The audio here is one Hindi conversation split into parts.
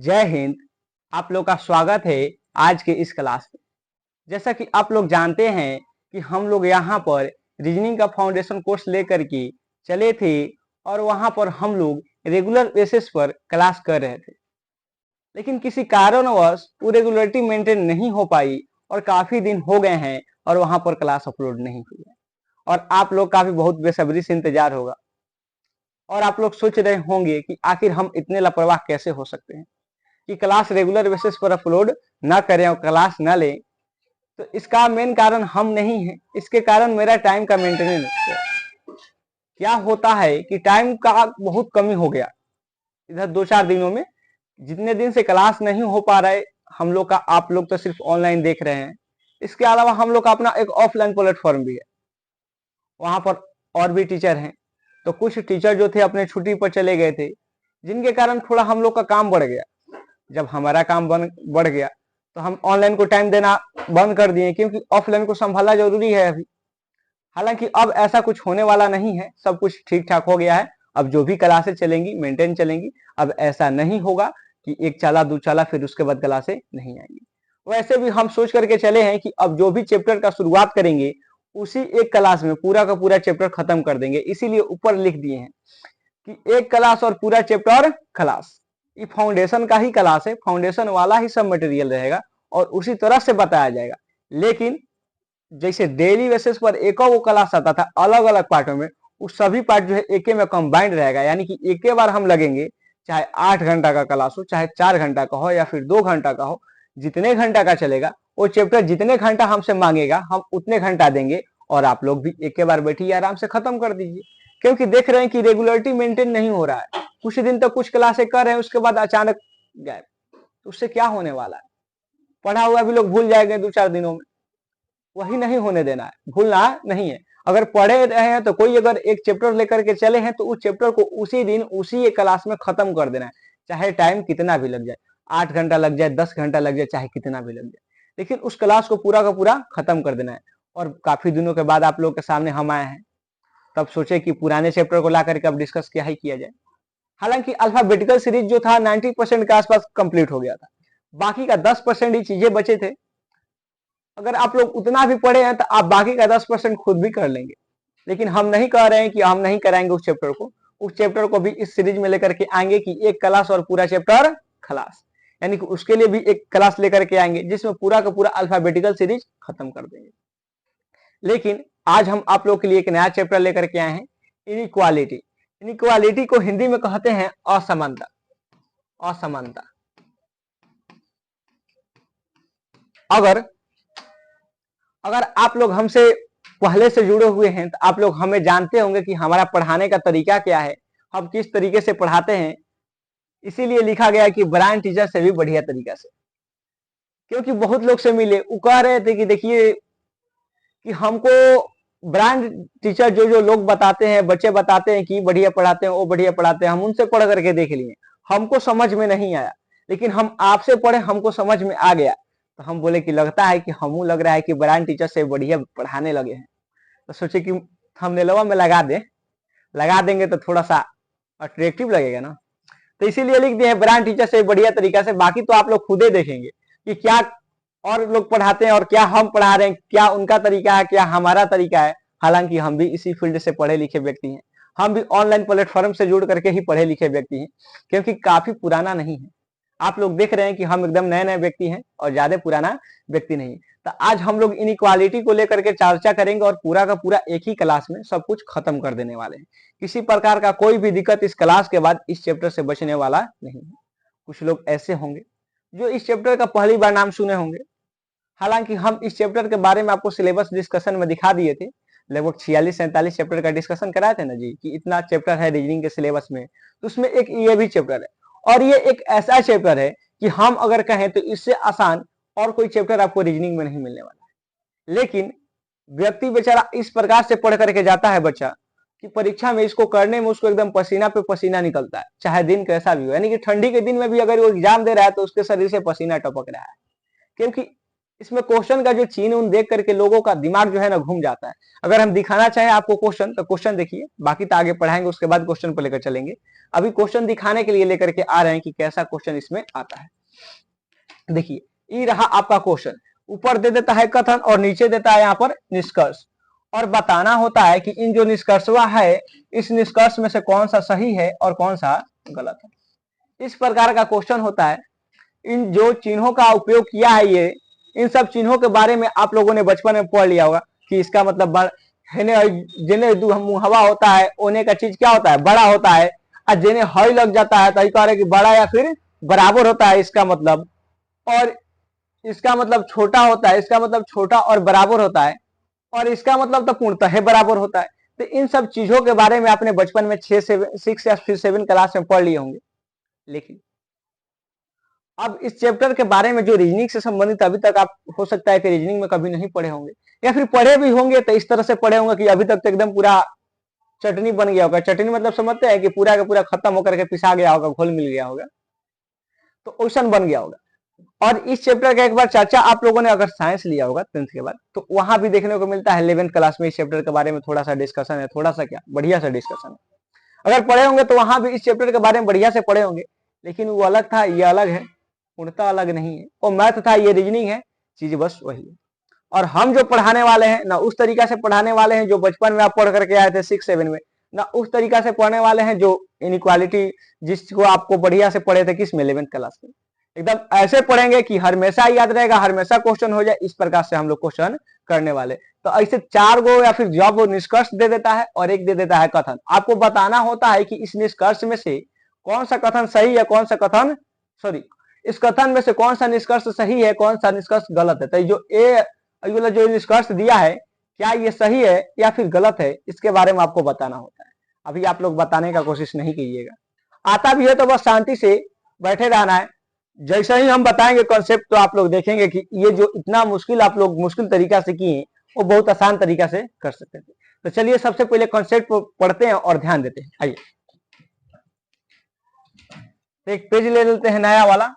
जय हिंद। आप लोग का स्वागत है आज के इस क्लास में। जैसा कि आप लोग जानते हैं कि हम लोग यहाँ पर रीजनिंग का फाउंडेशन कोर्स लेकर के चले थे और वहाँ पर हम लोग रेगुलर बेसिस पर क्लास कर रहे थे, लेकिन किसी कारणवश वो रेगुलरिटी मेंटेन नहीं हो पाई और काफी दिन हो गए हैं और वहाँ पर क्लास अपलोड नहीं हुई है और आप लोग का भी बहुत बेसब्री से इंतजार होगा और आप लोग सोच रहे होंगे कि आखिर हम इतने लापरवाह कैसे हो सकते हैं कि क्लास रेगुलर बेसिस पर अपलोड ना करें और क्लास ना लें। तो इसका मेन कारण हम नहीं है, इसके कारण मेरा टाइम का मेंटेनेंस है। क्या होता है कि टाइम का बहुत कमी हो गया इधर 2-4 दिनों में। जितने दिन से क्लास नहीं हो पा रहा है हम लोग का, आप लोग तो सिर्फ ऑनलाइन देख रहे हैं, इसके अलावा हम लोग का अपना एक ऑफलाइन प्लेटफॉर्म भी है, वहां पर और भी टीचर हैं। तो कुछ टीचर जो थे अपने छुट्टी पर चले गए थे, जिनके कारण थोड़ा हम लोग का काम बढ़ गया। जब हमारा काम बढ़ गया तो हम ऑनलाइन को टाइम देना बंद कर दिए, क्योंकि ऑफलाइन को संभालना जरूरी है अभी। हालांकि अब ऐसा कुछ होने वाला नहीं है, सब कुछ ठीक ठाक हो गया है। अब जो भी क्लासेस चलेंगी मेंटेन चलेंगी। अब ऐसा नहीं होगा कि एक चला दो चला फिर उसके बाद क्लासें नहीं आएंगी। वैसे भी हम सोच करके चले हैं कि अब जो भी चैप्टर का शुरुआत करेंगे उसी एक क्लास में पूरा का पूरा चैप्टर खत्म कर देंगे। इसीलिए ऊपर लिख दिए हैं कि एक क्लास और पूरा चैप्टर क्लास। ये फाउंडेशन का ही क्लास है, फाउंडेशन वाला ही सब मटेरियल रहेगा और उसी तरह से बताया जाएगा। लेकिन जैसे डेली बेसिस पर एक वो क्लास आता था अलग अलग पार्टों में, उस सभी पार्ट जो है एक में कंबाइंड रहेगा, यानी कि एक बार हम लगेंगे। चाहे 8 घंटा का क्लास हो, चाहे 4 घंटा का हो या फिर 2 घंटा का हो, जितने घंटा का चलेगा वो चैप्टर जितने घंटा हमसे मांगेगा हम उतने घंटा देंगे और आप लोग भी एक बार बैठिए आराम से खत्म कर दीजिए। क्योंकि देख रहे हैं कि रेगुलरिटी मेंटेन नहीं हो रहा है। कुछ दिन तक कुछ क्लासें कर रहे हैं, उसके बाद अचानक गायब। तो उससे क्या होने वाला है? पढ़ा हुआ भी लोग भूल जाएंगे 2-4 दिनों में। वही नहीं होने देना है, भूलना नहीं है। अगर पढ़े रहे हैं तो कोई अगर एक चैप्टर लेकर के चले हैं तो उस चैप्टर को उसी दिन उसी एक क्लास में खत्म कर देना है, चाहे टाइम कितना भी लग जाए, 8 घंटा लग जाए, 10 घंटा लग जाए, चाहे कितना भी लग जाए, लेकिन उस क्लास को पूरा का पूरा खत्म कर देना है। और काफी दिनों के बाद आप लोग के सामने हम आए हैं, तब सोचे कि पुराने चैप्टर को ला करके अब डिस्कस क्या ही किया जाए। हालांकि अल्फाबेटिकल सीरीज जो था 90% के आसपास कंप्लीट हो गया था, बाकी का 10% ही चीजें बचे थे। अगर आप लोग उतना भी पढ़े हैं तो आप बाकी का 10% खुद भी कर लेंगे। लेकिन हम नहीं कह रहे हैं कि हम नहीं कराएंगे उस चैप्टर को। उस चैप्टर को भी इस सीरीज में लेकर के आएंगे कि एक क्लास और पूरा चैप्टर खलास, यानी कि उसके लिए भी एक क्लास लेकर के आएंगे जिसमें पूरा का पूरा अल्फाबेटिकल सीरीज खत्म कर देंगे। लेकिन आज हम आप लोग के लिए एक नया चैप्टर लेकर के आए हैं, इनइक्वालिटी। इनइक्वालिटी को हिंदी में कहते हैं असमानता। असमानता। अगर आप लोग हमसे पहले से जुड़े हुए हैं तो आप लोग हमें जानते होंगे कि हमारा पढ़ाने का तरीका क्या है, हम किस तरीके से पढ़ाते हैं। इसीलिए लिखा गया है कि ब्रांड टीचर से भी बढ़िया तरीका से। क्योंकि बहुत लोग से मिले, वो कह रहे थे कि देखिए कि हमको ब्रांड टीचर जो जो लोग बताते हैं, बच्चे बताते हैं कि बढ़िया पढ़ाते हैं, वो बढ़िया पढ़ाते हैं, हम उनसे पढ़ करके देख लिए, हमको समझ में नहीं आया। लेकिन हम आपसे पढ़े, हमको समझ में आ गया। तो हम बोले कि लगता है कि हमू लग रहा है कि ब्रांड टीचर से बढ़िया पढ़ाने लगे हैं। तो सोचे कि थंबनेलवा में लगा देंगे तो थोड़ा सा अट्रैक्टिव लगेगा ना। तो इसीलिए लिख दिए हैं ब्रांड टीचर से बढ़िया तरीका से। बाकी तो आप लोग खुद ही देखेंगे कि क्या और लोग पढ़ाते हैं और क्या हम पढ़ा रहे हैं, क्या उनका तरीका है, क्या हमारा तरीका है। हालांकि हम भी इसी फील्ड से पढ़े लिखे व्यक्ति हैं, हम भी ऑनलाइन प्लेटफॉर्म से जुड़ करके ही पढ़े लिखे व्यक्ति हैं, क्योंकि काफी पुराना नहीं है। आप लोग देख रहे हैं कि हम एकदम नए नए व्यक्ति हैं और ज्यादा पुराना व्यक्ति नहीं। तो आज हम लोग इनइक्वालिटी को लेकर के चर्चा करेंगे और पूरा का पूरा एक ही क्लास में सब कुछ खत्म कर देने वाले हैं। किसी प्रकार का कोई भी दिक्कत इस क्लास के बाद इस चैप्टर से बचने वाला नहीं है। कुछ लोग ऐसे होंगे जो इस चैप्टर का पहली बार नाम सुने होंगे। हालांकि हम इस चैप्टर के बारे में आपको सिलेबस डिस्कशन में दिखा दिए थे, लगभग 46-47 चैप्टर का डिस्कशन कराए थे ना जी, कि इतना चैप्टर है रीजनिंग के सिलेबस में। तो उसमें एक ये भी चैप्टर है और ये एक ऐसा चैप्टर है कि हम अगर कहें तो इससे आसान और कोई चैप्टर आपको रीजनिंग में नहीं मिलने वाला है। लेकिन व्यक्ति बेचारा इस प्रकार से पढ़ करके जाता है बच्चा कि परीक्षा में इसको करने में उसको एकदम पसीना पे पसीना निकलता है, चाहे दिन कैसा भी हो। यानी कि ठंडी के दिन में भी अगर वो एग्जाम दे रहा है तो उसके शरीर से पसीना टपक रहा है, क्योंकि इसमें क्वेश्चन का जो चिन्ह उन देख करके लोगों का दिमाग जो है ना घूम जाता है। अगर हम दिखाना चाहें आपको क्वेश्चन, तो क्वेश्चन देखिए, बाकी तो आगे पढ़ाएंगे, उसके बाद क्वेश्चन पर लेकर चलेंगे। अभी क्वेश्चन दिखाने के लिए लेकर के आ रहे हैं कि कैसा क्वेश्चन इसमें आता है। देखिए, ये रहा आपका क्वेश्चन। ऊपर दे देता है कथन और नीचे देता है यहाँ पर निष्कर्ष, और बताना होता है कि इन जो निष्कर्षवा है, इस निष्कर्ष में से कौन सा सही है और कौन सा गलत है। इस प्रकार का क्वेश्चन होता है। इन जो चिन्हों का उपयोग किया है, ये इन सब चिन्हों के बारे में आप लोगों ने बचपन में पढ़ लिया होगा कि इसका मतलब जेने मुहवा होता है, ओने का चीज क्या होता है, बड़ा होता है, और जेने हई लग जाता है तो कह रहे कि बड़ा या फिर बराबर होता है इसका मतलब, और इसका मतलब छोटा होता है, इसका मतलब छोटा और बराबर होता है, और इसका मतलब तो पूर्णतः है बराबर होता है। तो इन सब चीजों के बारे में आपने बचपन में 6 या फिर 7 क्लास में पढ़ लिए होंगे। लेकिन अब इस चैप्टर के बारे में जो रीजनिंग से संबंधित अभी तक आप हो सकता है कि रीजनिंग में कभी नहीं पढ़े होंगे, या फिर पढ़े भी होंगे तो इस तरह से पढ़े होंगे कि अभी तक तो एकदम पूरा चटनी बन गया होगा। चटनी मतलब समझते हैं कि पूरा का पूरा खत्म होकर के पिसा गया होगा, घोल मिल गया होगा, तो ओशन बन गया होगा। और इस चैप्टर का एक बार चर्चा आप लोगों ने अगर साइंस लिया होगा 10th के बाद, तो वहां भी देखने को मिलता है। 11th क्लास में इस चैप्टर के बारे में थोड़ा सा डिस्कशन है, थोड़ा सा क्या बढ़िया सा डिस्कशन है। अगर पढ़े होंगे तो वहां भी इस चैप्टर के बारे में बढ़िया से पढ़े होंगे। लेकिन वो अलग था, ये अलग है, पूर्णतः अलग नहीं है। वो मैथ था, ये रीजनिंग है, चीज बस वही है। और हम जो पढ़ाने वाले हैं ना, उस तरीका से पढ़ाने वाले हैं जो बचपन में आप पढ़ करके आए थे 6-7 में, ना उस तरीका से पढ़ने वाले हैं जो इनइक्वालिटी जिसको आपको बढ़िया से पढ़े थे किस में 11th क्लास में। एकदम ऐसे पढ़ेंगे कि हमेशा याद रहेगा, हमेशा क्वेश्चन हो जाए, इस प्रकार से हम लोग क्वेश्चन करने वाले। तो ऐसे 4 गो या फिर जब वो निष्कर्ष दे देता है और एक दे देता है कथन, आपको बताना होता है कि इस निष्कर्ष में से कौन सा कथन सही है, कौन सा कथन सॉरी इस कथन में से कौन सा निष्कर्ष सही है, कौन सा निष्कर्ष गलत है। तो जो निष्कर्ष दिया है, क्या ये सही है या फिर गलत है, इसके बारे में आपको बताना होता है। अभी आप लोग बताने का कोशिश नहीं कीजिएगा, आता भी है तो बस शांति से बैठे रहना है। जैसे ही हम बताएंगे कॉन्सेप्ट, तो आप लोग देखेंगे कि ये जो इतना मुश्किल आप लोग मुश्किल तरीका से किए, वो बहुत आसान तरीका से कर सकते थे। तो चलिए सबसे पहले कॉन्सेप्ट पढ़ते हैं और ध्यान देते हैं। आइए एक पेज ले लेते हैं नया वाला।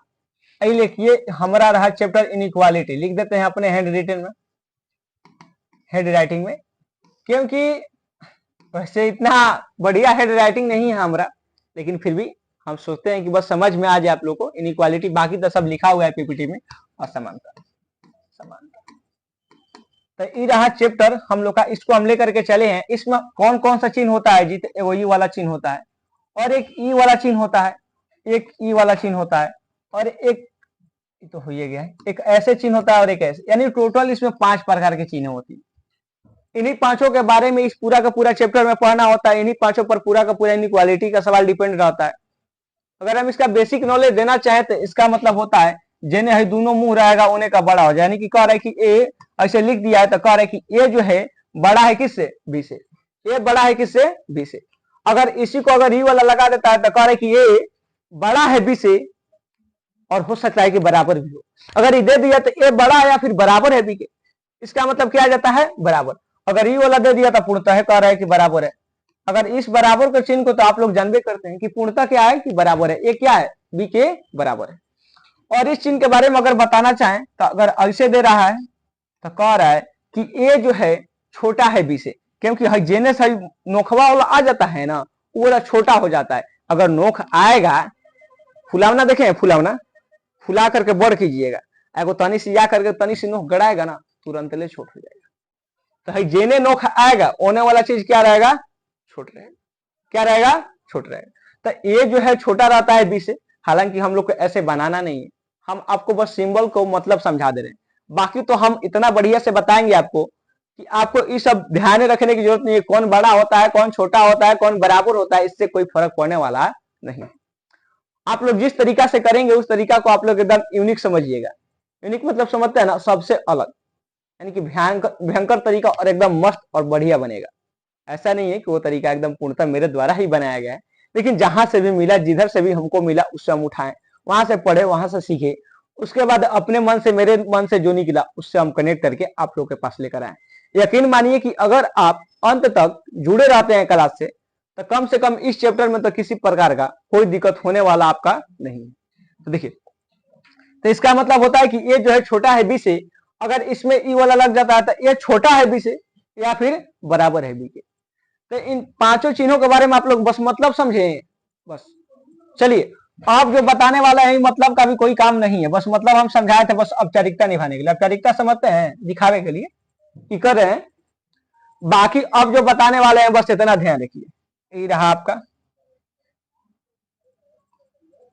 आई लिखिए, हमारा रहा चैप्टर इनइक्वालिटी, लिख देते हैं अपने हैंड रिटन में, हैंड राइटिंग में, क्योंकि वैसे इतना बढ़िया हैंड राइटिंग नहीं है हमारा, लेकिन फिर भी हम सोचते हैं कि बस समझ में आ जाए आप लोग को इनइक्वालिटी। बाकी तो सब लिखा हुआ है पीपीटी में, असमानता समानता। तो ये रहा चैप्टर हम लोग का, इसको हम लेकर के चले हैं। इसमें कौन कौन सा चिन्ह होता है जी? तो ई वाला चिन्ह होता है, और एक ई वाला चिन्ह होता है, एक ई वाला चिन्ह होता है, और एक तो हो गया है, एक ऐसे चिन्ह होता है और एक ऐसे, यानी टोटल इसमें 5 प्रकार के चिन्ह होती है। इन्हीं पांचों के बारे में इस पूरा का पूरा चैप्टर में पढ़ना होता है। इन्हीं पांचों पर पूरा का पूरा इनइक्वालिटी का सवाल डिपेंड रहता है। अगर हम इसका बेसिक नॉलेज देना चाहे तो इसका मतलब होता है जेने है दोनों मुंह रहेगा ओने का बड़ा हो जाए, यानी कि कह रहा है कि ए ऐसे लिख दिया है तो कह रहा है कि ए जो है बड़ा है किससे? बी से। ए बड़ा है किससे? बी से। अगर इसी को अगर ई वाला लगा देता है तो कह रहा है कि ए बड़ा है बी से, और हो सकता है कि बराबर भी हो। अगर ये दे दिया तो ए बड़ा है या फिर बराबर है बी के, इसका मतलब क्या आ जाता है? बराबर। अगर ई वाला दे दिया तो पूर्णतः कह रहा है कि बराबर है। अगर इस बराबर के चिन्ह को तो आप लोग जानबे करते हैं कि पूर्णतः क्या है? कि बराबर है। ये क्या है? बी के बराबर है। और इस चिन्ह के बारे में अगर बताना चाहें तो अगर ऐसे दे रहा है तो कह रहा है कि ए जो है छोटा है बी से, क्योंकि जेने से नोखवा वाला आ जाता है ना, वो वाला छोटा हो जाता है। अगर नोख आएगा, फुलावना देखें, फुलावना फुला करके बड़ कीजिएगा, एगो तनी से या करके तनी से नोख गड़ाएगा ना, तुरंत ले छोट हो जाएगा। तो जेने नोख आएगा ओने वाला चीज क्या रहेगा? छोट रहेगा। क्या रहेगा? छोट रहेगा। तो ए जो है छोटा रहता है बी से। हालांकि हम लोग को ऐसे बनाना नहीं है, हम आपको बस सिंबल को मतलब समझा दे रहे हैं। बाकी तो हम इतना बढ़िया से बताएंगे आपको कि आपको ये सब ध्यान रखने की जरूरत नहीं है। कौन बड़ा होता है, कौन छोटा होता है, कौन बराबर होता है, इससे कोई फर्क पड़ने वाला नहीं। आप लोग जिस तरीका से करेंगे उस तरीका को आप लोग एकदम यूनिक समझिएगा। यूनिक मतलब समझते हैं ना, सबसे अलग, यानी कि भयंकर तरीका और एकदम मस्त और बढ़िया बनेगा। ऐसा नहीं है कि वो तरीका एकदम पूर्णतः मेरे द्वारा ही बनाया गया है, लेकिन जहां से भी मिला, जिधर से भी हमको मिला, उससे हम उठाएं, वहां से पढ़े, वहां से सीखे, उसके बाद अपने मन से, मेरे मन से जो निकला उससे हम कनेक्ट करके आप लोग के पास लेकर आए। यकीन मानिए कि अगर आप अंत तक जुड़े रहते हैं क्लास से, तो कम से कम इस चैप्टर में तो किसी प्रकार का कोई दिक्कत होने वाला आपका नहीं है। तो देखिए, तो इसका मतलब होता है कि ये जो है छोटा है बी से, अगर इसमें ई वाला लग जाता है तो ये छोटा है बी से या फिर बराबर है बी के। तो इन पांचों चिन्हों के बारे में आप लोग बस मतलब समझे बस। चलिए आप जो बताने वाला है मतलब का भी कोई काम नहीं है, बस मतलब हम समझाए थे बस औपचारिकता निभाने के लिए। औपचारिकता समझते हैं, दिखावे के लिए कि कर रहे हैं। बाकी अब जो बताने वाले हैं बस इतना ध्यान रखिए। ये रहा आपका,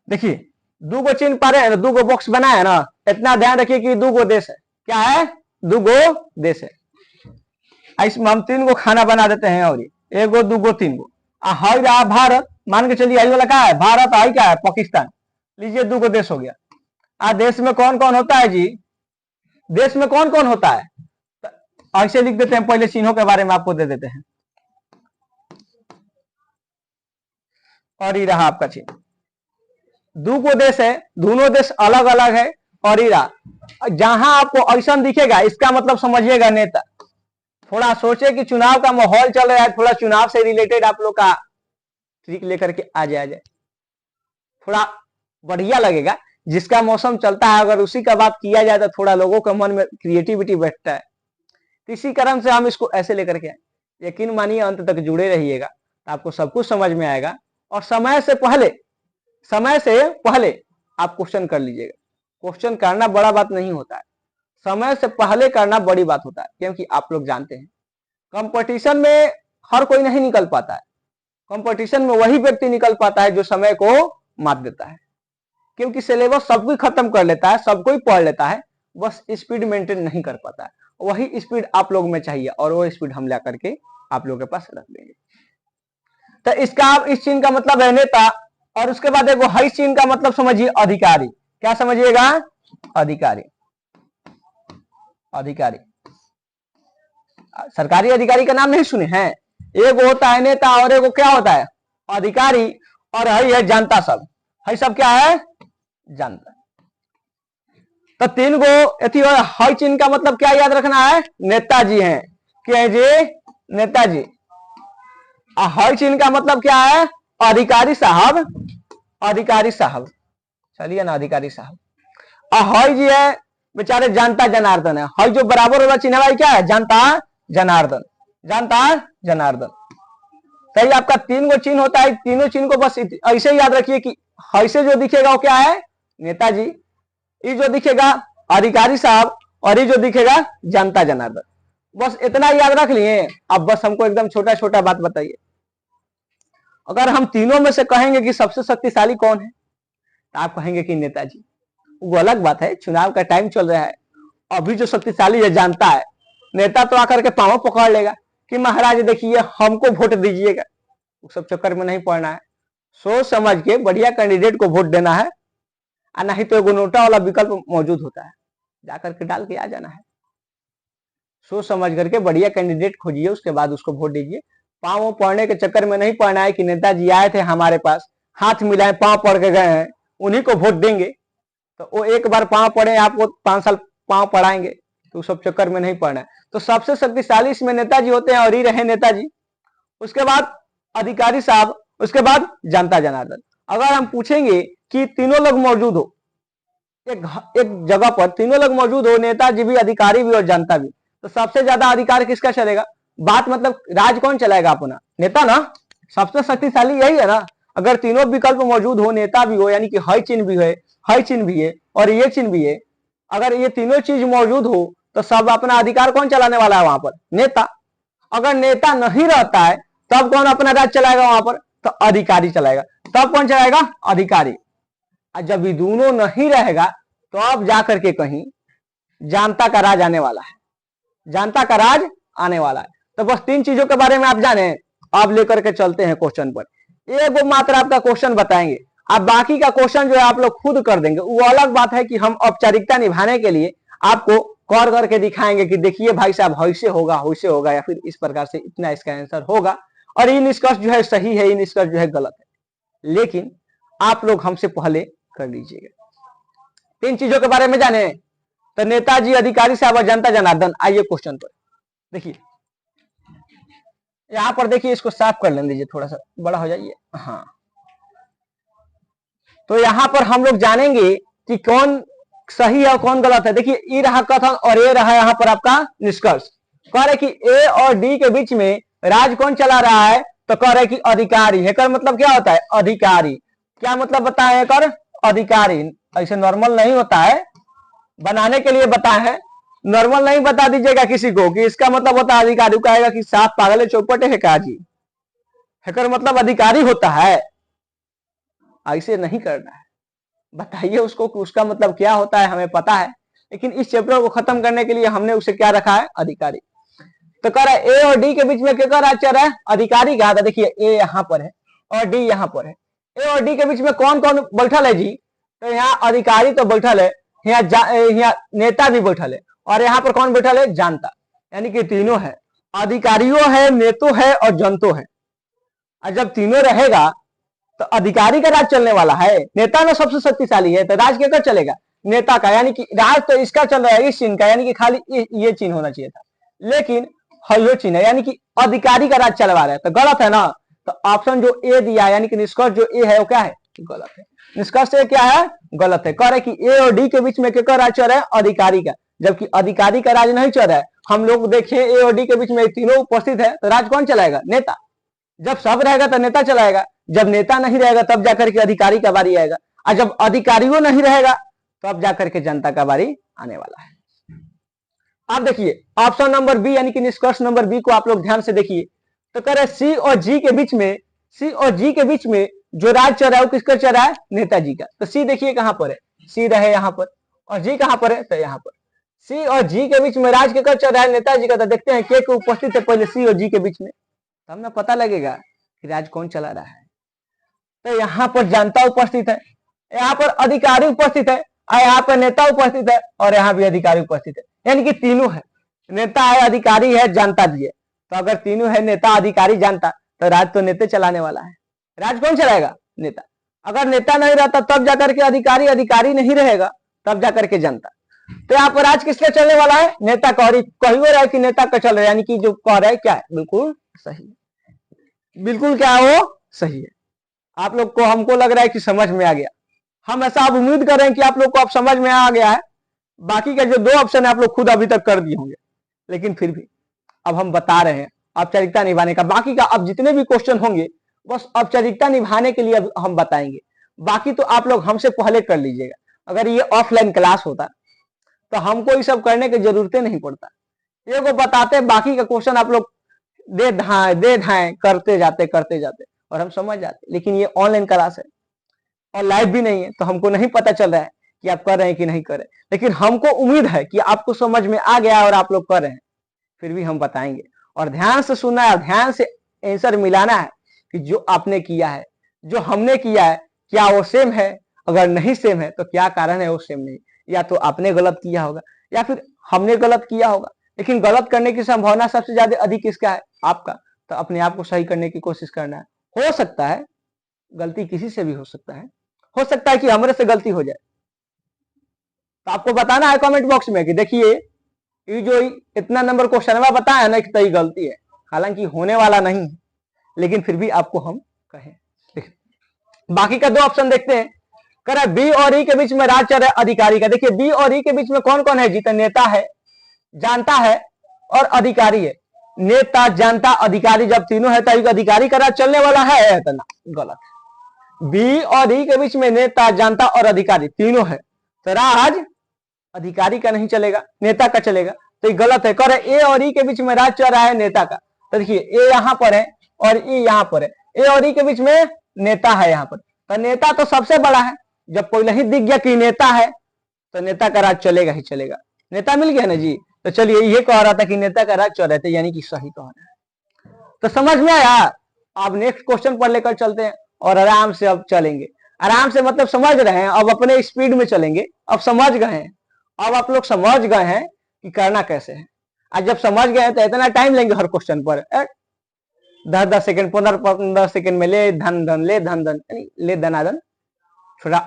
देखिए दो चिन्ह पा रहे हैं, दो बॉक्स बनाया है ना, इतना ध्यान रखिए कि दो देश है। क्या है? दो देश है। इसमें हम 3 गो खाना बना देते हैं, और एक गो 2 गो 3 गो हाई रहा भारत, मान के चलिए आई वाला क्या है भारत, आई क्या है पाकिस्तान। लीजिए 2 गो देश हो गया। देश में कौन कौन होता है जी? देश में कौन कौन होता है? ऐसे लिख देते हैं, पहले चिन्हों के बारे में आपको दे देते हैं। और ये रहा आपका चिन्ह, 2 गो देश है, दोनों देश अलग अलग है। और ये रहा, जहां आपको ऐसा दिखेगा इसका मतलब समझिएगा नेता। थोड़ा सोचे कि चुनाव का माहौल चल रहा है, थोड़ा चुनाव से रिलेटेड आप लोग का ट्रिक लेकर के आ जाए, थोड़ा बढ़िया लगेगा। जिसका मौसम चलता है अगर उसी का बात किया जाए तो थोड़ा लोगों के मन में क्रिएटिविटी बैठता है। इसी कारण से हम इसको ऐसे लेकर के आए। यकीन मानिए अंत तक जुड़े रहिएगा तो आपको सब कुछ समझ में आएगा। और समय से पहले आप क्वेश्चन कर लीजिएगा। क्वेश्चन करना बड़ा बात नहीं होता है, समय से पहले करना बड़ी बात होता है। क्योंकि आप लोग जानते हैं कंपटीशन में हर कोई नहीं निकल पाता है। कंपटीशन में वही व्यक्ति निकल पाता है जो समय को मात देता है। क्योंकि सिलेबस सब कोई खत्म कर लेता है, सब कोई पढ़ लेता है, बस स्पीड मेंटेन नहीं कर पाता है। वही स्पीड आप लोग में चाहिए और वो स्पीड हम ला करके आप लोगों के पास रख देंगे। तो इसका इस चिन्ह का मतलब है नेता। और उसके बाद एक हाई चिन्ह का मतलब समझिए अधिकारी। क्या समझिएगा? अधिकारी। अधिकारी सरकारी अधिकारी का नाम नहीं सुने हैं? एक होता है नेता और एक क्या होता है? अधिकारी। और है जनता। सब है, सब क्या है? जनता। तो 3 गो हाई चिन्ह का मतलब क्या याद रखना है? नेताजी हैं। क्या है जी? नेताजी। हाई चिन्ह का मतलब क्या है? अधिकारी साहब। अधिकारी साहब, चलिए ना अधिकारी साहब। हाई जी है बेचारे जनता जनार्दन है। हाई जो बराबर वाला चिन्ह है क्या है? जनता जनार्दन। जनता जनार्दन। सही, आपका 3 गो चिन्ह होता है। तीनों चिन्ह को बस ऐसे याद रखिए कि ऐसे जो दिखेगा वो क्या है? नेताजी। ये जो दिखेगा अधिकारी साहब, और ये जो दिखेगा जनता जनार्दन। बस इतना याद रख लिए। अब बस हमको एकदम छोटा छोटा बात बताइए। अगर हम तीनों में से कहेंगे कि सबसे शक्तिशाली कौन है तो आप कहेंगे कि नेताजी। वो अलग बात है, चुनाव का टाइम चल रहा है। अभी जो शक्तिशाली है जानता है, नेता तो आकर के पांव पकड़ लेगा कि महाराज देखिए हमको वोट दीजिएगा। उस सब चक्कर में नहीं पड़ना है। सोच समझ के बढ़िया कैंडिडेट को वोट देना है। नहीं तो एगो नोटा वाला विकल्प मौजूद होता है, जाकर के डाल के आ जाना है। सोच समझ करके बढ़िया कैंडिडेट खोजिए, उसके बाद उसको वोट दीजिए। पांव पड़ने के चक्कर में नहीं पड़ना है कि नेताजी आए थे हमारे पास, हाथ मिलाए, पांव पड़ के गए हैं, उन्हीं को वोट देंगे। तो वो एक बार पांव पड़े, आपको 5 साल पांव पड़ाएंगे, तो उस सब चक्कर में नहीं पड़ना है। तो सबसे शक्तिशाली इसमें नेताजी होते हैं और ही रहे नेताजी। उसके बाद अधिकारी साहब, उसके बाद जनता जनार्दन। अगर हम पूछेंगे कि तीनों लोग मौजूद हो एक जगह पर, तीनों लोग मौजूद हो, नेताजी भी, अधिकारी भी और जनता भी, तो सबसे ज्यादा अधिकार किसका चलेगा? बात मतलब राज कौन चलाएगा अपना? नेता ना। सबसे शक्तिशाली यही है ना। अगर तीनों विकल्प मौजूद हो, नेता भी हो यानी कि हाई चिन्ह भी है, हाई चिन्ह भी है और ये चिन्ह भी है, अगर ये तीनों चीज मौजूद हो तो सब अपना अधिकार कौन चलाने वाला है वहां पर? नेता। अगर नेता नहीं रहता है तब कौन अपना राज चलाएगा वहां पर? तो अधिकारी चलाएगा। तब कौन चलाएगा? अधिकारी। जब ये दोनों नहीं रहेगा तो अब जाकर के कहीं जनता का राज आने वाला है। जनता का राज आने वाला है। तो बस 3 चीजों के बारे में आप जाने। अब लेकर के चलते हैं क्वेश्चन पर। एक मात्र आपका क्वेश्चन बताएंगे, आप बाकी का क्वेश्चन जो है आप लोग खुद कर देंगे। वो अलग बात है कि हम औपचारिकता निभाने के लिए आपको कर करके दिखाएंगे कि देखिए भाई साहब ऐसे होगा, वैसे होगा, या फिर इस प्रकार से इतना इसका आंसर होगा। और ये निष्कर्ष जो है सही है, ये निष्कर्ष जो है गलत है। लेकिन आप लोग हमसे पहले कर लीजिएगा। 3 चीजों के बारे में जाने, तो नेताजी, अधिकारी साहब और जनता जनार्दन। आइए क्वेश्चन पर देखिए, यहां पर देखिए, इसको साफ कर लेने दीजिए, थोड़ा सा बड़ा हो जाइए। हाँ, तो यहां पर हम लोग जानेंगे कि कौन सही है और कौन गलत है। देखिए ये रहा कथन और ये रहा यहाँ पर आपका निष्कर्ष। कह रहे कि ए और डी के बीच में राज कौन चला रहा है, तो कह रहे कि अधिकारी। हेकर मतलब क्या होता है, अधिकारी। क्या मतलब बताए हेकर, अधिकारी। ऐसे नॉर्मल नहीं होता है, बनाने के लिए बताए हैं, नॉर्मल नहीं बता दीजिएगा किसी को कि इसका मतलब होता है अधिकारी। कहेगा कि साफ पागल चौपट है का जी, हैकर मतलब अधिकारी होता है। ऐसे नहीं करना है, बताइए उसको कि उसका मतलब क्या होता है, हमें पता है, लेकिन इस चैप्टर को खत्म करने के लिए हमने उसे क्या रखा है, अधिकारी। तो कह रहा है ए और डी के बीच में क्या आचार है, अधिकारी का। देखिए ए यहाँ पर है और डी यहाँ पर है। ए और डी के बीच में कौन कौन बैठल है जी, तो यहाँ अधिकारी तो बैठल है, यहाँ नेता भी बैठल है, और यहाँ पर कौन बैठल है, जानता। यानी कि तीनों है, अधिकारियों है, नेतो है और जनतो है। और जब तीनों रहेगा तो अधिकारी का राज चलने वाला है। नेता में सबसे शक्तिशाली है, तो राज क्या चलेगा, नेता का। यानी कि राज तो इसका चल रहा है, इस चिन्ह का, यानी कि खाली ये चिन्ह होना चाहिए था, लेकिन हल्लो चिन्ह है, यानी कि अधिकारी का राज चलवा रहा है, तो गलत है ना। तो ऑप्शन जो ए दिया यानी कि निष्कर्ष जो ए है वो क्या है, गलत है। निष्कर्ष ए क्या है, गलत है। कह रहे कि ए और डी के बीच में क्या राज चल रहा है, अधिकारी का, जबकि अधिकारी का राज नहीं चल रहा है। हम लोग देखें ए और डी के बीच में तीनों उपस्थित है, तो राज कौन चलाएगा, नेता। जब सब रहेगा तो नेता चलाएगा, जब नेता नहीं रहेगा तब जाकर के अधिकारी का बारी आएगा, और जब अधिकारियों नहीं रहेगा तब जाकर के जनता का बारी आने वाला है। आप देखिए ऑप्शन नंबर बी यानी कि निष्कर्ष नंबर बी को आप लोग ध्यान से देखिए। तो कह रहे सी और जी के बीच में, सी और जी के बीच में जो राज चल रहा है वो किसका चल रहा है, नेताजी का। तो सी देखिए कहां पर है, सी रहे यहां पर, और जी कहां पर है, तो यहां पर। सी और जी के बीच में राज किसका चल रहा है, नेताजी का। तो देखते हैं के उपस्थित है पहले सी और जी के बीच में, तब ना पता लगेगा कि राज कौन चला रहा है। तो यहाँ पर जनता उपस्थित है, यहाँ पर अधिकारी उपस्थित है, और यहाँ पर नेता उपस्थित है, और यहाँ भी अधिकारी उपस्थित है। यानी कि तीनों है, नेता है, अधिकारी है, जनता भी है। तो अगर तीनों है, नेता अधिकारी जनता, तो राज तो नेता चलाने वाला है। राज कौन चलाएगा, नेता। अगर नेता नहीं रहता तब जाकर के अधिकारी, अधिकारी नहीं रहेगा तब जाकर के जनता। तो यहाँ पर राज किसका चलने वाला है, नेता का। और कही हो रहा है कि नेता का चल रहा है, यानी कि जो कह रहा है क्या है, बिल्कुल सही है, बिल्कुल क्या है वो सही है। आप लोग को, हमको लग रहा है कि समझ में आ गया। हम ऐसा अब उम्मीद कर रहे हैं कि आप लोग को अब समझ में आ गया है। बाकी का जो दो ऑप्शन है आप लोग खुद अभी तक कर दिए होंगे, लेकिन फिर भी अब हम बता रहे हैं औपचारिकता निभाने का। बाकी का अब जितने भी क्वेश्चन होंगे बस औपचारिकता निभाने के लिए हम बताएंगे, बाकी तो आप लोग हमसे पहले कर लीजिएगा। अगर ये ऑफलाइन क्लास होता तो हमको ये सब करने की जरूरत नहीं पड़ता, ये को बताते, बाकी का क्वेश्चन आप लोग दे धाए करते जाते और हम समझ जाते। लेकिन ये ऑनलाइन क्लास है और लाइव भी नहीं है, तो हमको नहीं पता चल रहा है कि आप कर रहे हैं कि नहीं कर रहे, लेकिन हमको उम्मीद है कि आपको समझ में आ गया और आप लोग कर रहे हैं। फिर भी हम बताएंगे, और ध्यान से सुनना है, ध्यान से आंसर मिलाना है कि जो आपने किया है, जो हमने किया है, क्या वो सेम है। अगर नहीं सेम है तो क्या कारण है वो सेम नहीं, या तो आपने गलत किया होगा या फिर हमने गलत किया होगा। लेकिन गलत करने की संभावना सबसे ज्यादा अधिक किसका है, आपका। तो अपने आप को सही करने की कोशिश करना है। हो सकता है गलती किसी से भी हो सकता है कि हमारे से गलती हो जाए, तो आपको बताना है कमेंट बॉक्स में कि देखिए ये जो इतना नंबर क्वेश्चन बताया ना कि गलती है, हालांकि होने वाला नहीं है, लेकिन फिर भी आपको हम कहें। बाकी का दो ऑप्शन देखते हैं। कह रहा बी और ई के बीच में राज चल रहा है अधिकारी का। देखिए बी और ई के बीच में कौन कौन है जी, तो नेता है, जानता है और अधिकारी है। नेता, जानता, अधिकारी जब तीनों है तो अधिकारी का राज चलने वाला है, तो ना, गलत है। बी और ई के बीच में नेता, जानता और अधिकारी तीनों है, तो राज अधिकारी का नहीं चलेगा, नेता का चलेगा, तो ये गलत है। कर ए और ई के बीच में राज चल रहा है नेता का। तो देखिए ए यहाँ पर है और ई यहाँ पर है, ए और ई के बीच में नेता है यहाँ पर, तो नेता तो सबसे बड़ा है। जब पहले ही दिख गया कि नेता है तो नेता का राज चलेगा ही चलेगा। नेता मिल गया ना जी, तो चलिए ये कह रहा था कि नेता का राज चल रहा था, यानी कि सही कह रहा है। तो समझ में आया। अब नेक्स्ट क्वेश्चन पर लेकर चलते हैं और आराम से अब चलेंगे। आराम से मतलब समझ रहे हैं, अब अपने स्पीड में चलेंगे। अब समझ गए हैं, अब आप लोग समझ गए हैं कि करना कैसे है। आज जब समझ गए हैं तो इतना टाइम लेंगे हर क्वेश्चन पर, 10-10 सेकंड, 15-15 सेकंड में ले धन धन, ले धन धन, ले धनाधन। थोड़ा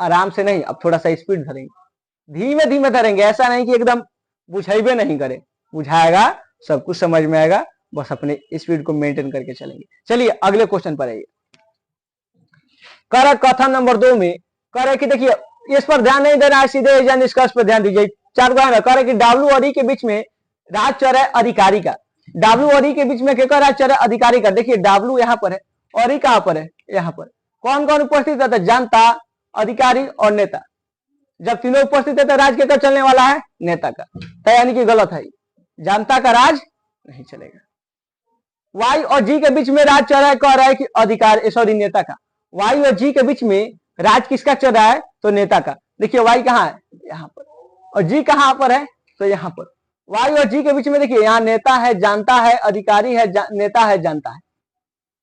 आराम से नहीं, अब थोड़ा सा स्पीड धरेंगे, धीमे धीमे धरेंगे। ऐसा नहीं कि एकदम बुझाइबे नहीं करे, बुझाएगा, सब कुछ समझ में आएगा, बस अपने स्पीड को मेंटेन करके चलेंगे। चलिए अगले क्वेश्चन पर आइए। कर कथन नंबर 2 में कह रहे कि देखिए इस पर ध्यान नहीं देना है, सीधे या निष्कर्ष पर ध्यान दीजिए। 4 गो है ना, कह रहे कि डब्ल्यू और ई के बीच में राज चल रहा है अधिकारी का। डब्ल्यू और ई के बीच में क्या राज चल रहा है अधिकारी का। देखिए डब्ल्यू यहाँ पर है और ई कहां पर है, यहाँ पर। कौन कौन उपस्थित है, जनता, अधिकारी और नेता। जब तीनों उपस्थित है तो राज के चलने वाला है नेता का, तो यानी कि गलत है, जनता का राज नहीं चलेगा। वाई और जी के बीच में राज चल रहा है, कह रहा है कि अधिकार सॉरी नेता का। वाई और जी के बीच में राज किसका चल रहा है, तो नेता का। देखिए वाई कहाँ है, यहाँ पर, और जी कहाँ पर है, तो यहाँ पर। वाई और जी के बीच में देखिए यहाँ नेता है, जानता है, अधिकारी है, नेता है, जानता है।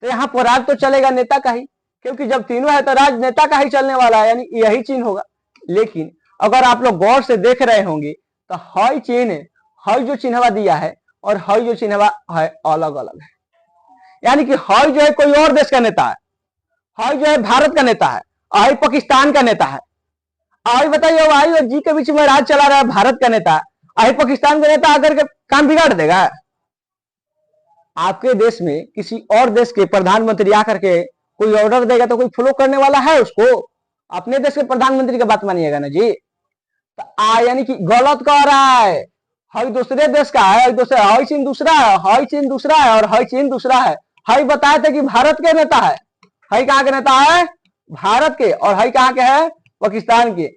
तो यहाँ पर राज तो चलेगा नेता का ही, क्योंकि जब तीनों है तो राज नेता का ही चलने वाला है, यानी यही चिन्ह होगा। लेकिन अगर आप लोग गौर से देख रहे होंगे तो हई चिन्ह, हई जो चिन्हवा दिया है और हई जो चिन्हवा है अलग अलग है। यानी कि हई जो है कोई और देश का नेता है, हई जो है भारत का नेता है, हई पाकिस्तान का नेता है। आई बताइए वाई और जी के बीच में राज चला रहा है भारत का नेता, आई पाकिस्तान का नेता आकर के काम बिगाड़ देगा। आपके देश में किसी और देश के प्रधानमंत्री आकर के कोई ऑर्डर देगा तो कोई फॉलो करने वाला है उसको? अपने देश के प्रधानमंत्री का बात मानिएगा ना जी। तो यानी कि गलत कह रहा है, हई दूसरे देश का है, दूसरे हई चीन दूसरा है, हई चीन दूसरा है और हई चीन दूसरा है। हई बताए थे कि भारत के नेता है, हई कहाँ के नेता है, भारत के, और हई कहाँ के है, पाकिस्तान के।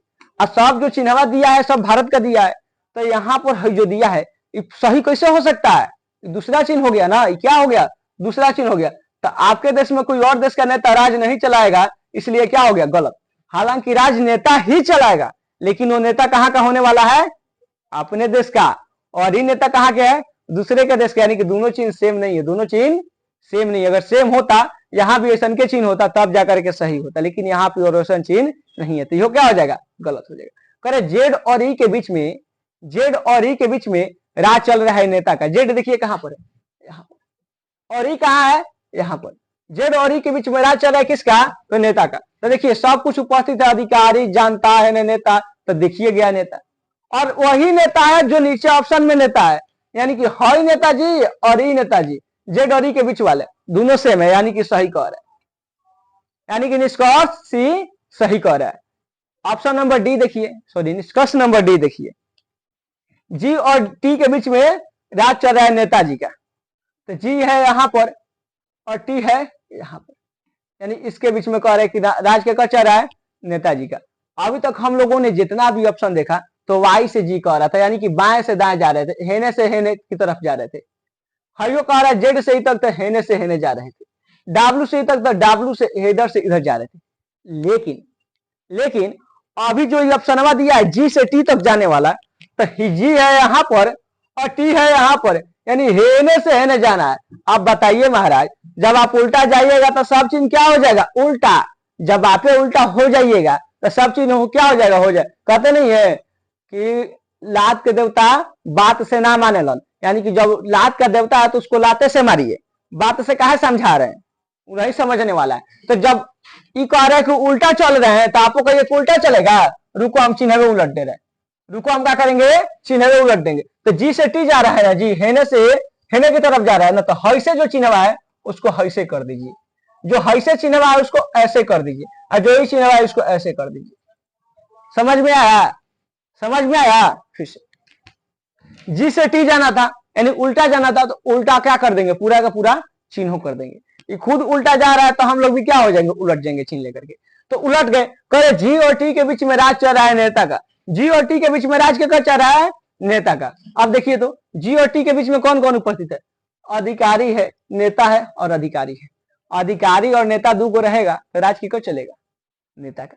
और सब जो चिन्हवा दिया है सब भारत का दिया है। तो यहाँ पर हई जो दिया है सही कैसे हो सकता है, दूसरा चिन्ह हो गया ना, क्या हो गया, दूसरा चिन्ह हो गया। तो आपके देश में कोई और देश का नेता राज नहीं चलाएगा, इसलिए क्या हो गया, गलत। हालांकि राजनेता ही चलाएगा, लेकिन वो नेता कहाँ का होने वाला है, अपने देश का, और ही नेता कहाँ के है, दूसरे के देश का। यानी कि दोनों चिन्ह सेम नहीं है, दोनों चिन्ह सेम नहीं। अगर सेम होता, यहाँ भी ऐसा के चिन्ह होता तब जाकर के सही होता, लेकिन यहाँ पे और ऐसा चिन्ह नहीं है, तो ये क्या हो जाएगा, गलत हो जाएगा। करे जेड और ई के बीच में, जेड और ई के बीच में राज चल रहा है नेता का। जेड देखिए कहां पर है, यहाँ पर, और ई कहां है, यहाँ पर। जेड और ई के बीच में राज चल रहा है किसका, तो नेता का। तो देखिए सब कुछ उपस्थित है, अधिकारी, जानता है नेता, तो देखिए गया नेता। और वही नेता है जो नीचे ऑप्शन में नेता है, यानी कि हई नेताजी और ई नेताजी, जेड और ई के बीच वाले दोनों सेम है, यानी कि सही कह रहा है, यानी कि निष्कर्ष सी सही कह रहा है। ऑप्शन नंबर डी देखिए, सॉरी निष्कर्ष नंबर डी देखिए, जी और टी के बीच में राज चल रहा है नेताजी का। तो जी है यहाँ पर और टी है यहाँ पर, यानी इसके बीच में कह रहे हैं कि राज के चल रहा है नेताजी का। अभी तक हम लोगों ने जितना भी ऑप्शन देखा तो वाई से जी कह रहा था, यानी कि बाएं से दाएं जा रहे थे, हेने से हेने की तरफ जा रहे थे। हयो कह रहा है जेड से ही तक तो हेने से हेने जा रहे थे, डब्ल्यू से तक तो डब्ल्यू से इधर से इधर जा रहे थे। लेकिन अभी जो ये ऑप्शनवा दिया है जी से टी तक जाने वाला, तो जी है यहाँ पर और टी है यहाँ पर, यानी हेने से हेने जाना है। अब बताइए महाराज, जब आप उल्टा जाइएगा तो सब चीज क्या हो जाएगा, उल्टा। जब आप उल्टा हो जाइएगा तो सब चीज क्या हो जाएगा, हो जाए। कहते नहीं है कि लात के देवता बात से ना माने लन, यानी कि जब लात का देवता है तो उसको लाते से मारिए, बात से काहे समझा रहे हैं, नहीं समझने वाला है। तो जब ये कह रहे हैं कि उल्टा चल रहे हैं, तो आपको कहिए कि उल्टा चलेगा, रुको हम चिन्ह उलट दे रहे हैं, रुको हम क्या करेंगे, चिन्ह उलट देंगे। तो जी से टी जा रहा है ना, जी हेने से हेने की तरफ जा रहा है ना, तो हई से जो चिन्हवा है उसको हई से कर दीजिए, जो हई से चिन्हवा है उसको ऐसे कर दीजिए, और जो ही चिन्हवा है उसको ऐसे कर दीजिए। समझ में आया, समझ में आया। फिर से जी से टी जाना था, यानी उल्टा जाना था, तो उल्टा क्या कर देंगे, पूरा का पूरा चिन्ह कर देंगे। ये खुद उल्टा जा रहा है तो हम लोग भी क्या हो जाएंगे, उलट जाएंगे चिन्ह लेकर के। तो उलट गए, करे जी और टी के बीच में राज चल रहा है नेता का, जी और टी के बीच में राज क्या चल रहा है, नेता का। अब देखिए तो जी और टी के बीच में कौन कौन उपस्थित है, अधिकारी है, नेता है और अधिकारी है। अधिकारी और नेता दो को रहेगा तो राज किसको चलेगा, नेता का,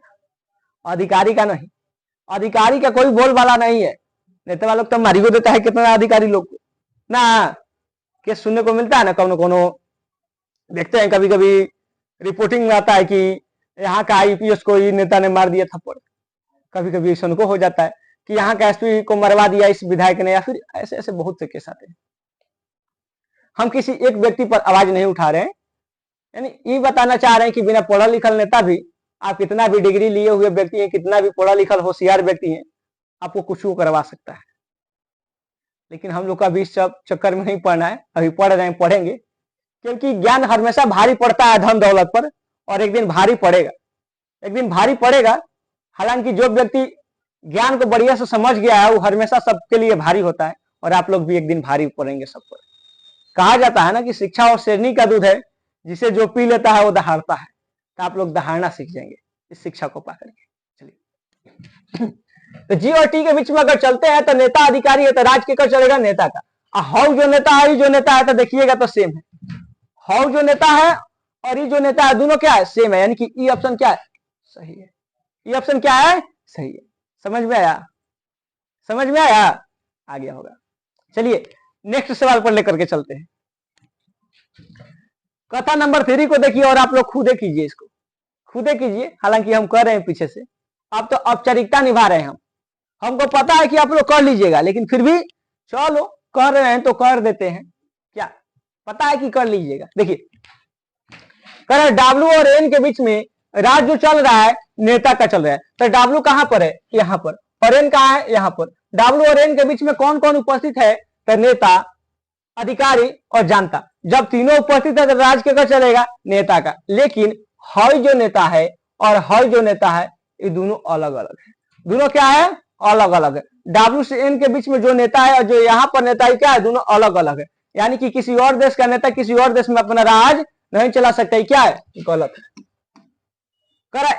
अधिकारी का नहीं। अधिकारी का कोई बोल वाला नहीं है, नेता वालों तो मारी को देता है कितना अधिकारी लोग को ना, के सुनने को मिलता है ना, कोनो कोनो देखते हैं कभी कभी रिपोर्टिंग में आता है कि यहाँ का आईपीएस को नेता ने मार दिया थप्पड़। कभी कभी ऐसा उनको हो जाता है कि यहाँ का एसपी को मरवा दिया इस विधायक ने, या फिर ऐसे ऐसे बहुत से केस आते हैं। हम किसी एक व्यक्ति पर आवाज नहीं उठा रहे हैं, यानी ये बताना चाह रहे हैं कि बिना पढ़ा लिखल नेता भी, आप कितना भी डिग्री लिए हुए व्यक्ति हैं, कितना भी पढ़ा लिखल होशियार व्यक्ति हैं, आपको कुछ करवा सकता है। लेकिन हम लोग का भी इस सब चक्कर में नहीं पड़ना है, अभी पढ़ रहे हैं, पढ़ेंगे, क्योंकि ज्ञान हमेशा भारी पड़ता है धन दौलत पर, और एक दिन भारी पड़ेगा, एक दिन भारी पड़ेगा। हालांकि जो व्यक्ति ज्ञान को बढ़िया से समझ गया है वो हमेशा सबके लिए भारी होता है, और आप लोग भी एक दिन भारी पड़ेंगे सब पर। कहा जाता है ना कि शिक्षा और शेरनी का दूध है, जिसे जो पी लेता है वो दहाड़ता है। तो आप लोग दहाड़ना सीख जाएंगे इस शिक्षा को पा करके। चलिए, तो जी और टी के बीच में अगर चलते हैं तो नेता अधिकारी है तो राज के कर चलेगा नेता का। हाउ जो नेता है, जो नेता है, तो देखिएगा तो सेम है। हाउ जो नेता है और ये जो नेता है दोनों क्या है, सेम है, यानी कि ई ऑप्शन क्या है, सही है। ये ऑप्शन क्या है, सही है। समझ में आया, समझ में आया, आ गया होगा। चलिए नेक्स्ट सवाल पर लेकर के चलते हैं। कथा नंबर 3 को देखिए और आप लोग खुदे कीजिए, इसको खुदे कीजिए। हालांकि हम कर रहे हैं पीछे से, आप तो औपचारिकता निभा रहे हैं। हमको पता है कि आप लोग कर लीजिएगा, लेकिन फिर भी चलो कर रहे हैं तो कर देते हैं। क्या पता है कि कर लीजिएगा। देखिए डब्ल्यू और एन के बीच में राज जो चल रहा है नेता का चल रहा है, तो डब्ल्यू कहां पर है, यहां पर, और एन कहां है, यहां पर। डब्ल्यू और एन के बीच में कौन कौन उपस्थित है, तो नेता, अधिकारी और जनता। जब तीनों उपस्थित है तो राज केकर चलेगा, नेता का। लेकिन हॉय जो नेता है और हॉय जो नेता है ये दोनों अलग अलग है। दोनों क्या है, अलग अलग है। डब्ल्यू से एन के बीच में जो नेता है और जो यहाँ पर नेता है क्या है, दोनों अलग अलग है। यानी कि किसी और देश का नेता किसी और देश में अपना राज नहीं चला सकता, क्या है, गलत है।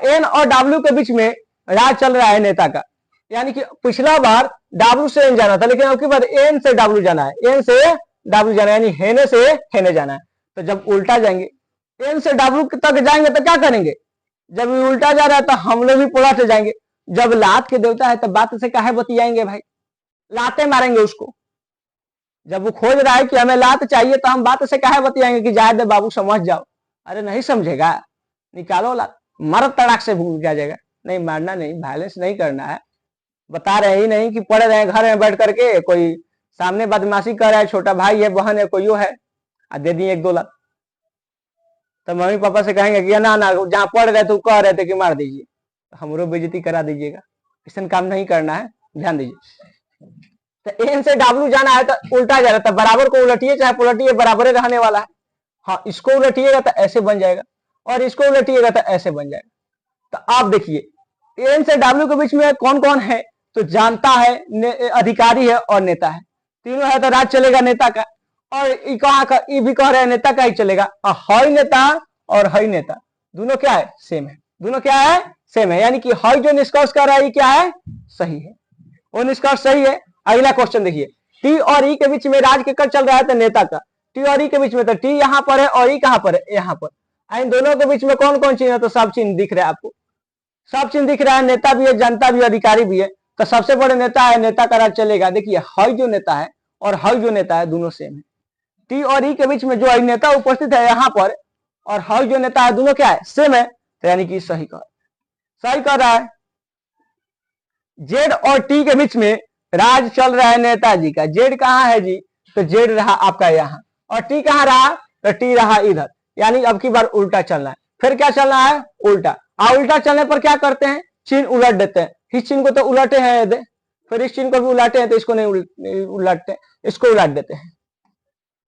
एन और डब्ल्यू के बीच में राज चल रहा है नेता का। यानी कि पिछला बार डब्ल्यू से एन जाना था, लेकिन अब की बार एन से डब्ल्यू जाना है, एन से डब्ल्यू जाना है, यानी हेने से हेने जाना है। तो जब उल्टा जाएंगे, एन से डब्ल्यू तक जाएंगे तो क्या करेंगे, जब उल्टा जा रहा है तो हम लोग भी पलट जाएंगे। जब लात के देवता है तो बात से काहे बतियाएंगे भाई, लाते मारेंगे उसको। जब वो खोज रहा है कि हमें लात चाहिए तो हम बात से काहे बतियाएंगे कि जाए दे बाबू समझ जाओ। अरे नहीं समझेगा, निकालो लात, मर तड़ाक से भूल जाएगा। नहीं मारना नहीं, वायलेंस नहीं करना है। बता रहे ही नहीं कि पढ़ रहे हैं घर में बैठ करके, कोई सामने बदमाशी कर रहा है, छोटा भाई है, बहन है, कोई है, दे दिए 1-2 लाख, तो मम्मी पापा से कहेंगे कि ना ना जहां पढ़ रहे थे कह रहे थे कि मार दीजिए, तो हमरो बेइज्जती करा दीजिएगा। ऐसा काम नहीं करना है, ध्यान दीजिए। तो एन से डब्ल्यू जाना है तो उल्टा जा रहा है, तो बराबर को उलटिए चाहे पलटिए बराबर रहने वाला है। हाँ, इसको उलटिएगा तो ऐसे बन जाएगा और इसको उलटिएगा तो ऐसे बन जाएगा। तो आप देखिए एन से डब्ल्यू के बीच में कौन कौन है, तो जानता है, अधिकारी है और नेता है। तीनों है तो राज चलेगा नेता का। और कहा का भी कह रहे हैं नेता का ही चलेगा। हई नेता और हई नेता दोनों क्या है, सेम है। दोनों क्या है, सेम है। यानी कि हई जो निष्कर्ष कर रहा है क्या है, सही है, वो निष्कर्ष सही है। अगला क्वेश्चन देखिए, टी और ई के बीच में राज केकर चल रहा है, तो नेता का। टी और ई के बीच में, तो टी यहाँ पर है और ई कहां पर है, यहाँ पर। इन दोनों के बीच में कौन कौन चिन्ह है, तो सब चिन्ह दिख रहा है आपको, सब चिन्ह दिख रहा है। नेता भी है, जनता भी, अधिकारी भी है। तो सबसे बड़े नेता है, नेता का राज चलेगा। देखिए हई जो नेता है और हई जो नेता है दोनों सेम है। टी और ई के बीच में जो नेता उपस्थित है यहाँ पर और हई जो नेता है दोनों क्या है, सेम है। तो यानी कि सही कर रहा है। जेड और टी के बीच में राज चल रहा है नेताजी का। जेड कहाँ है जी, तो जेड रहा आपका यहाँ, और टी कहाँ रहा, तो टी रहा इधर। यानी अब की बार उल्टा चलना है। फिर क्या चलना है, उल्टा। उल्टा चलने पर क्या करते हैं, चिन्ह उलट देते हैं। इस चिन्ह को तो उलटे हैं, फिर इस चिन्ह को भी उलटे हैं, तो इसको नहीं उलटते, इसको उलट देते हैं।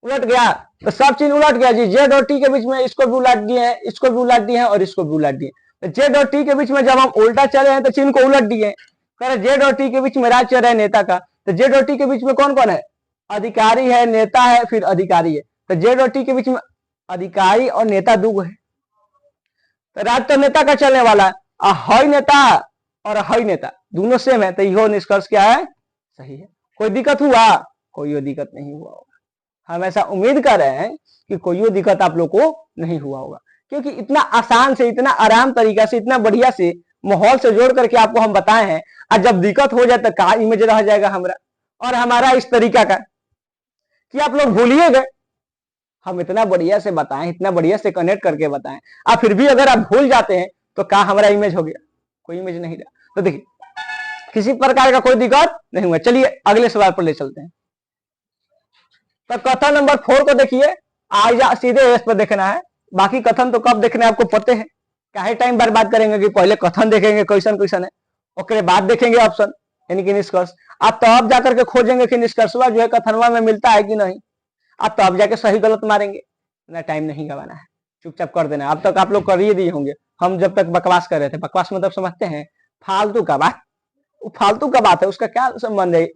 उलट गया तो सब चिन्ह उलट गया जी। जेड और टी के बीच में इसको भी उलट दिए हैं, इसको भी उलट दिए हैं और इसको भी उलट दिए। तो जेड और टी के बीच में जब हम उल्टा चले हैं तो चिन्ह को उलट दिए। जेड और टी के बीच में राज चल रहा है नेता का। तो जेड और टी के बीच में कौन कौन है, अधिकारी है, नेता है, फिर अधिकारी है। तो जेड और टी के बीच में अधिकारी और नेता दो है, तो राज तो नेता का चलने वाला है। हई नेता और हई नेता दोनों सेम है, तो यह निष्कर्ष क्या है, सही है। कोई दिक्कत हुआ, कोई दिक्कत नहीं हुआ होगा। हम ऐसा उम्मीद कर रहे हैं कि कोई दिक्कत आप लोग को नहीं हुआ होगा, क्योंकि इतना आसान से, इतना आराम तरीका से, इतना बढ़िया से माहौल से जोड़ करके आपको हम बताए हैं। और जब दिक्कत हो जाए तो कहा इमेज रह जाएगा हमरा और हमारा इस तरीका का कि आप लोग भूलिए गए। हम इतना बढ़िया से बताएं, इतना बढ़िया से कनेक्ट करके बताएं, और फिर भी अगर आप भूल जाते हैं तो कहा हमारा इमेज हो गया, कोई इमेज नहीं रहा। तो देखिए किसी प्रकार का कोई दिक्कत नहीं हुआ। चलिए अगले सवाल पर ले चलते हैं। तो कथन नंबर 4 को देखिए, आज सीधे एस पर देखना है, बाकी कथन तो कब देखने आपको पते हैं। काहे टाइम बर्बाद करेंगे कि पहले कथन देखेंगे क्वेश्चन क्वेश्चन है, उसके बाद देखेंगे ऑप्शन यानी कि निष्कर्ष। आप तो अब जाकर के खोजेंगे कि निष्कर्षवा जो है कथनवा में मिलता है कि नहीं। आप तो अब जाके सही गलत मारेंगे, ना टाइम नहीं गवाना है, चुपचाप कर देना। अब तक आप लोग कर ही दिए होंगे। हम जब तक बकवास कर रहे थे, बकवास मतलब समझते हैं, फालतू का बात, वो फालतू का बात है, उसका क्या संबंध है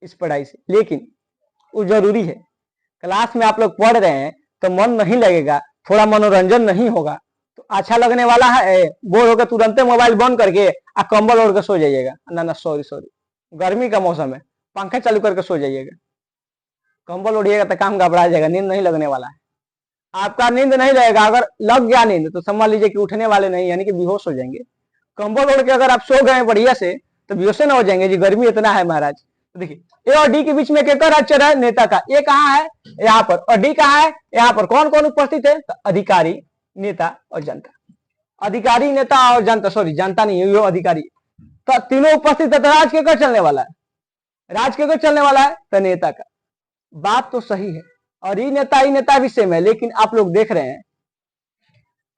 इस पढ़ाई से। लेकिन वो जरूरी है। क्लास में आप लोग पढ़ रहे हैं तो मन नहीं लगेगा, थोड़ा मनोरंजन नहीं होगा तो अच्छा लगने वाला है? बोर होकर तुरंत मोबाइल बंद करके आ कंबल ओढ़ कर सो जाइएगा। ना ना, सॉरी सॉरी, गर्मी का मौसम है, पंखा चालू करके सो जाइएगा। कंबल ओढ़िएगा तो काम घबरा जाएगा, नींद नहीं लगने वाला है। आपका नींद नहीं लगेगा, अगर लग गया नींद तो समझ लीजिए कि उठने वाले नहीं, यानी कि बेहोश हो जाएंगे। कंबल ओढ़ के अगर आप सो गए बढ़िया से तो बेहोश ना हो जाएंगे जी, गर्मी इतना है महाराज। तो देखिए, ए और डी के बीच में केकर अक्षर है? नेता का। ए कहाँ है? यहाँ पर। और डी कहाँ है? यहाँ पर। कौन कौन उपस्थित है? तो अधिकारी, नेता और जनता। अधिकारी, नेता और जनता, सॉरी जनता नहीं है, अधिकारी। तो तीनों उपस्थित है तो राज केकर चलने वाला है? राज केकर चलने वाला है? तो नेता का। बात तो सही है, और ई नेता भी सेम है, लेकिन आप लोग देख रहे हैं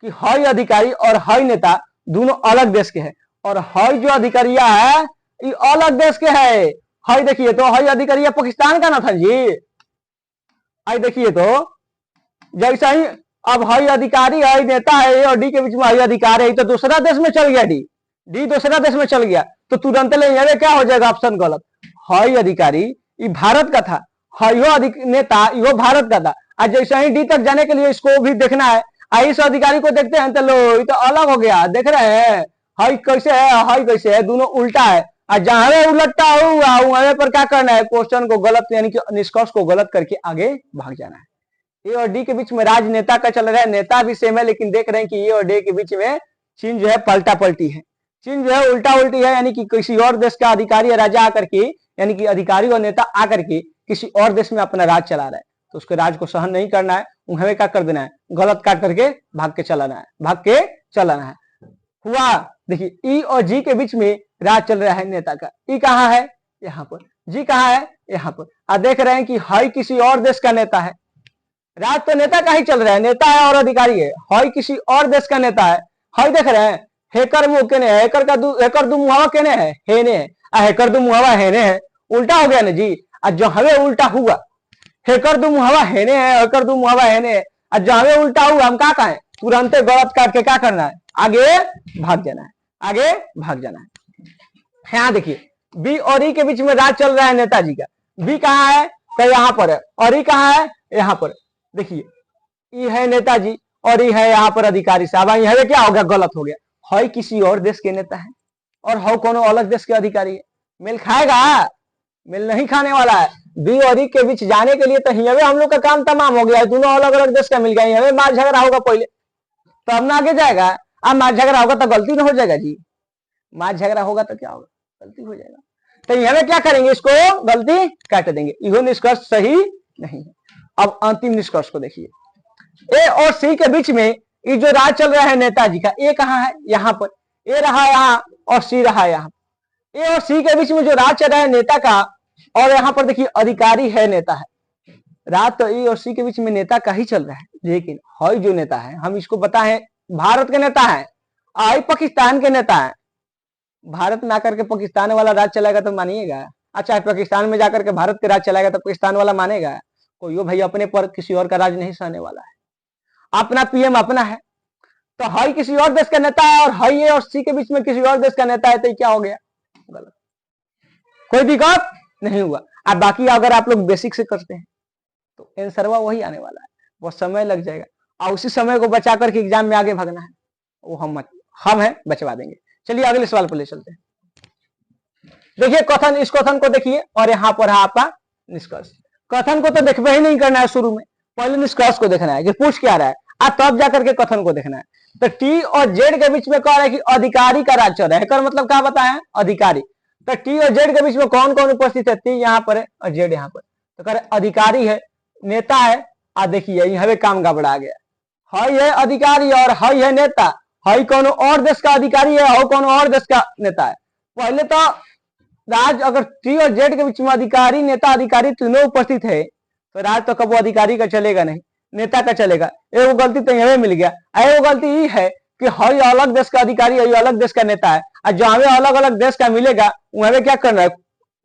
कि हई अधिकारी और हई नेता दोनों अलग देश के हैं, और हई जो अधिकारिया है ये अलग देश के है। हई देखिए तो हई अधिकारिया पाकिस्तान का ना था जी। आई देखिए तो जैसा ही अब हई अधिकारी हई नेता है और डी के बीच में हई अधिकारी है, तो दूसरा देश में चल गया डी, डी दूसरा देश में चल गया तो तुरंत ले यहाँ क्या हो जाएगा? ऑप्शन गलत। हई अधिकारी ये भारत का था, हयो नेता यो भारत का था। आज जैसे ही डी तक जाने के लिए इसको भी देखना है, इस अधिकारी को देखते हैं तो लो ये तो अलग हो गया, देख रहे हैं हई कैसे है हई कैसे है, दोनों उल्टा है। और जहां उलटता हुआ वहां पर क्या करना है? क्वेश्चन को गलत यानी कि निष्कर्ष को गलत करके आगे भाग जाना है। ए और डी के बीच में राजनेता का चल रहा है, नेता भी सेम है, लेकिन देख रहे हैं कि ए और डी के बीच में चीन जो है पलटा पलटी है, चीन जो है उल्टा उल्टी है, यानी कि किसी और देश का अधिकारी या राजा आकर के, यानी कि अधिकारी और नेता आकर के किसी और देश में अपना राज चला रहा है, तो उसके राज को सहन नहीं करना है, हमें क्या कर देना है? गलत काट करके भाग के चलाना है, भाग के चलाना है। हुआ देखिए, ई और जी के बीच में राज चल रहा है नेता का। ई कहाँ है? यहाँ पर। जी कहाँ है? यहाँ पर। आप देख रहे हैं कि हई किसी और देश का नेता है, राज तो नेता का ही चल रहा है, नेता है और अधिकारी है। हई किसी और देश का नेता है, हई देख रहे हैं हेकर मुंह केने है, हेकर दू मुहावा केने है, हेने है, हेकर दू मुहावा हेने है, उल्टा हो गया ना जी। आज जो हमें उल्टा हुआ, हेकर दू मुहावा हेने है, हेकर दू मुहावा हेने है, आज जो हमें उल्टा हुआ हम क्या कहें? तुरंत गलत काट के क्या करना है? आगे भाग जाना है, आगे भाग जाना है। यहाँ देखिए, बी और ई के बीच में राज चल रहा है नेताजी का। बी कहाँ है? तो यहाँ पर है। और ई कहाँ है? यहाँ पर। देखिए, ई है नेताजी और ई है यहाँ पर अधिकारी साहब। यहाँ क्या हो गया? गलत हो गया। हई किसी और देश के नेता है और हौ कोनो अलग देश के अधिकारी है, मेल खाएगा? मेल नहीं खाने वाला है। बी और ई के बीच जाने के लिए तो यहाँ हम लोग का काम तमाम हो गया, दोनों अलग अलग देश का मिल गया। यहाँ मार झगड़ा होगा पहले, तो अब ना आगे जाएगा। अब मार झगड़ा होगा तो गलती ना हो जाएगा जी, मार झगड़ा होगा तो क्या होगा? गलती हो जाएगा। तो यहाँ क्या करेंगे? इसको गलती काट देंगे। यह निष्कर्ष सही नहीं है। अब अंतिम निष्कर्ष को देखिए, ए और सी के बीच में ये जो राज चल रहा है नेताजी का, ए कहाँ है? यहाँ पर। ए रहा यहाँ और सी रहा यहाँ। ए और सी के बीच में जो राज चल रहा है नेता का, और यहाँ पर देखिए अधिकारी है, नेता है। राज तो ए और सी के बीच में नेता का ही चल रहा है, लेकिन हई जो नेता है, हम इसको बताएं भारत के नेता है, आई पाकिस्तान के नेता है। भारत में आकर के पाकिस्तान वाला राज चलाएगा तो मानिएगा? अच्छा, पाकिस्तान में जाकर के भारत के राज चलाएगा तो पाकिस्तान वाला मानेगा? कोई भाई अपने पर किसी और का राज नहीं सहने वाला है, अपना पीएम अपना है। तो हई किसी और देश का नेता है और हई ए और सी के बीच में किसी और देश का नेता है, तो क्या हो गया? गलत। कोई दिक्कत नहीं हुआ। अब बाकी अगर आप लोग बेसिक से करते हैं तो आंसरवा वही आने वाला है, वो समय लग जाएगा, और उसी समय को बचा करके एग्जाम में आगे भागना है, वो हम है बचवा देंगे। चलिए अगले सवाल पर ले चलते हैं। देखिए कथन, इस कथन को देखिए और यहाँ पर है आपका निष्कर्ष। कथन को तो देखना ही नहीं करना है शुरू में, पहले निष्कर्ष को देखना है कि पूछ क्या रहा है, अब तब जाकर के कथन को देखना है। तो टी और जेड के बीच में कह रहा है कि अधिकारी का राज चल रहा है, कर मतलब क्या बताया? अधिकारी। तो टी और जेड के बीच में कौन कौन उपस्थित है? टी यहाँ पर है और जेड यहाँ पर। तो कह रहे अधिकारी है, नेता है, आ देखिए यहाँ काम गड़बड़ा गया। हई है अधिकारी और हई है नेता, हई कोनो और देश का अधिकारी है, हो कोनो और देश का नेता है। पहले तो राज अगर टी और जेड के बीच में अधिकारी नेता अधिकारी तीनों उपस्थित है तो राज तो कब अधिकारी का चलेगा नहीं, नेता का चलेगा। एगो गलती तो यहाँ मिल गया। एगो गलती ये है कि हई अलग देश का अधिकारी है, अलग देश का नेता है, और जो हमें अलग अलग देश का मिलेगा वहां क्या करना है?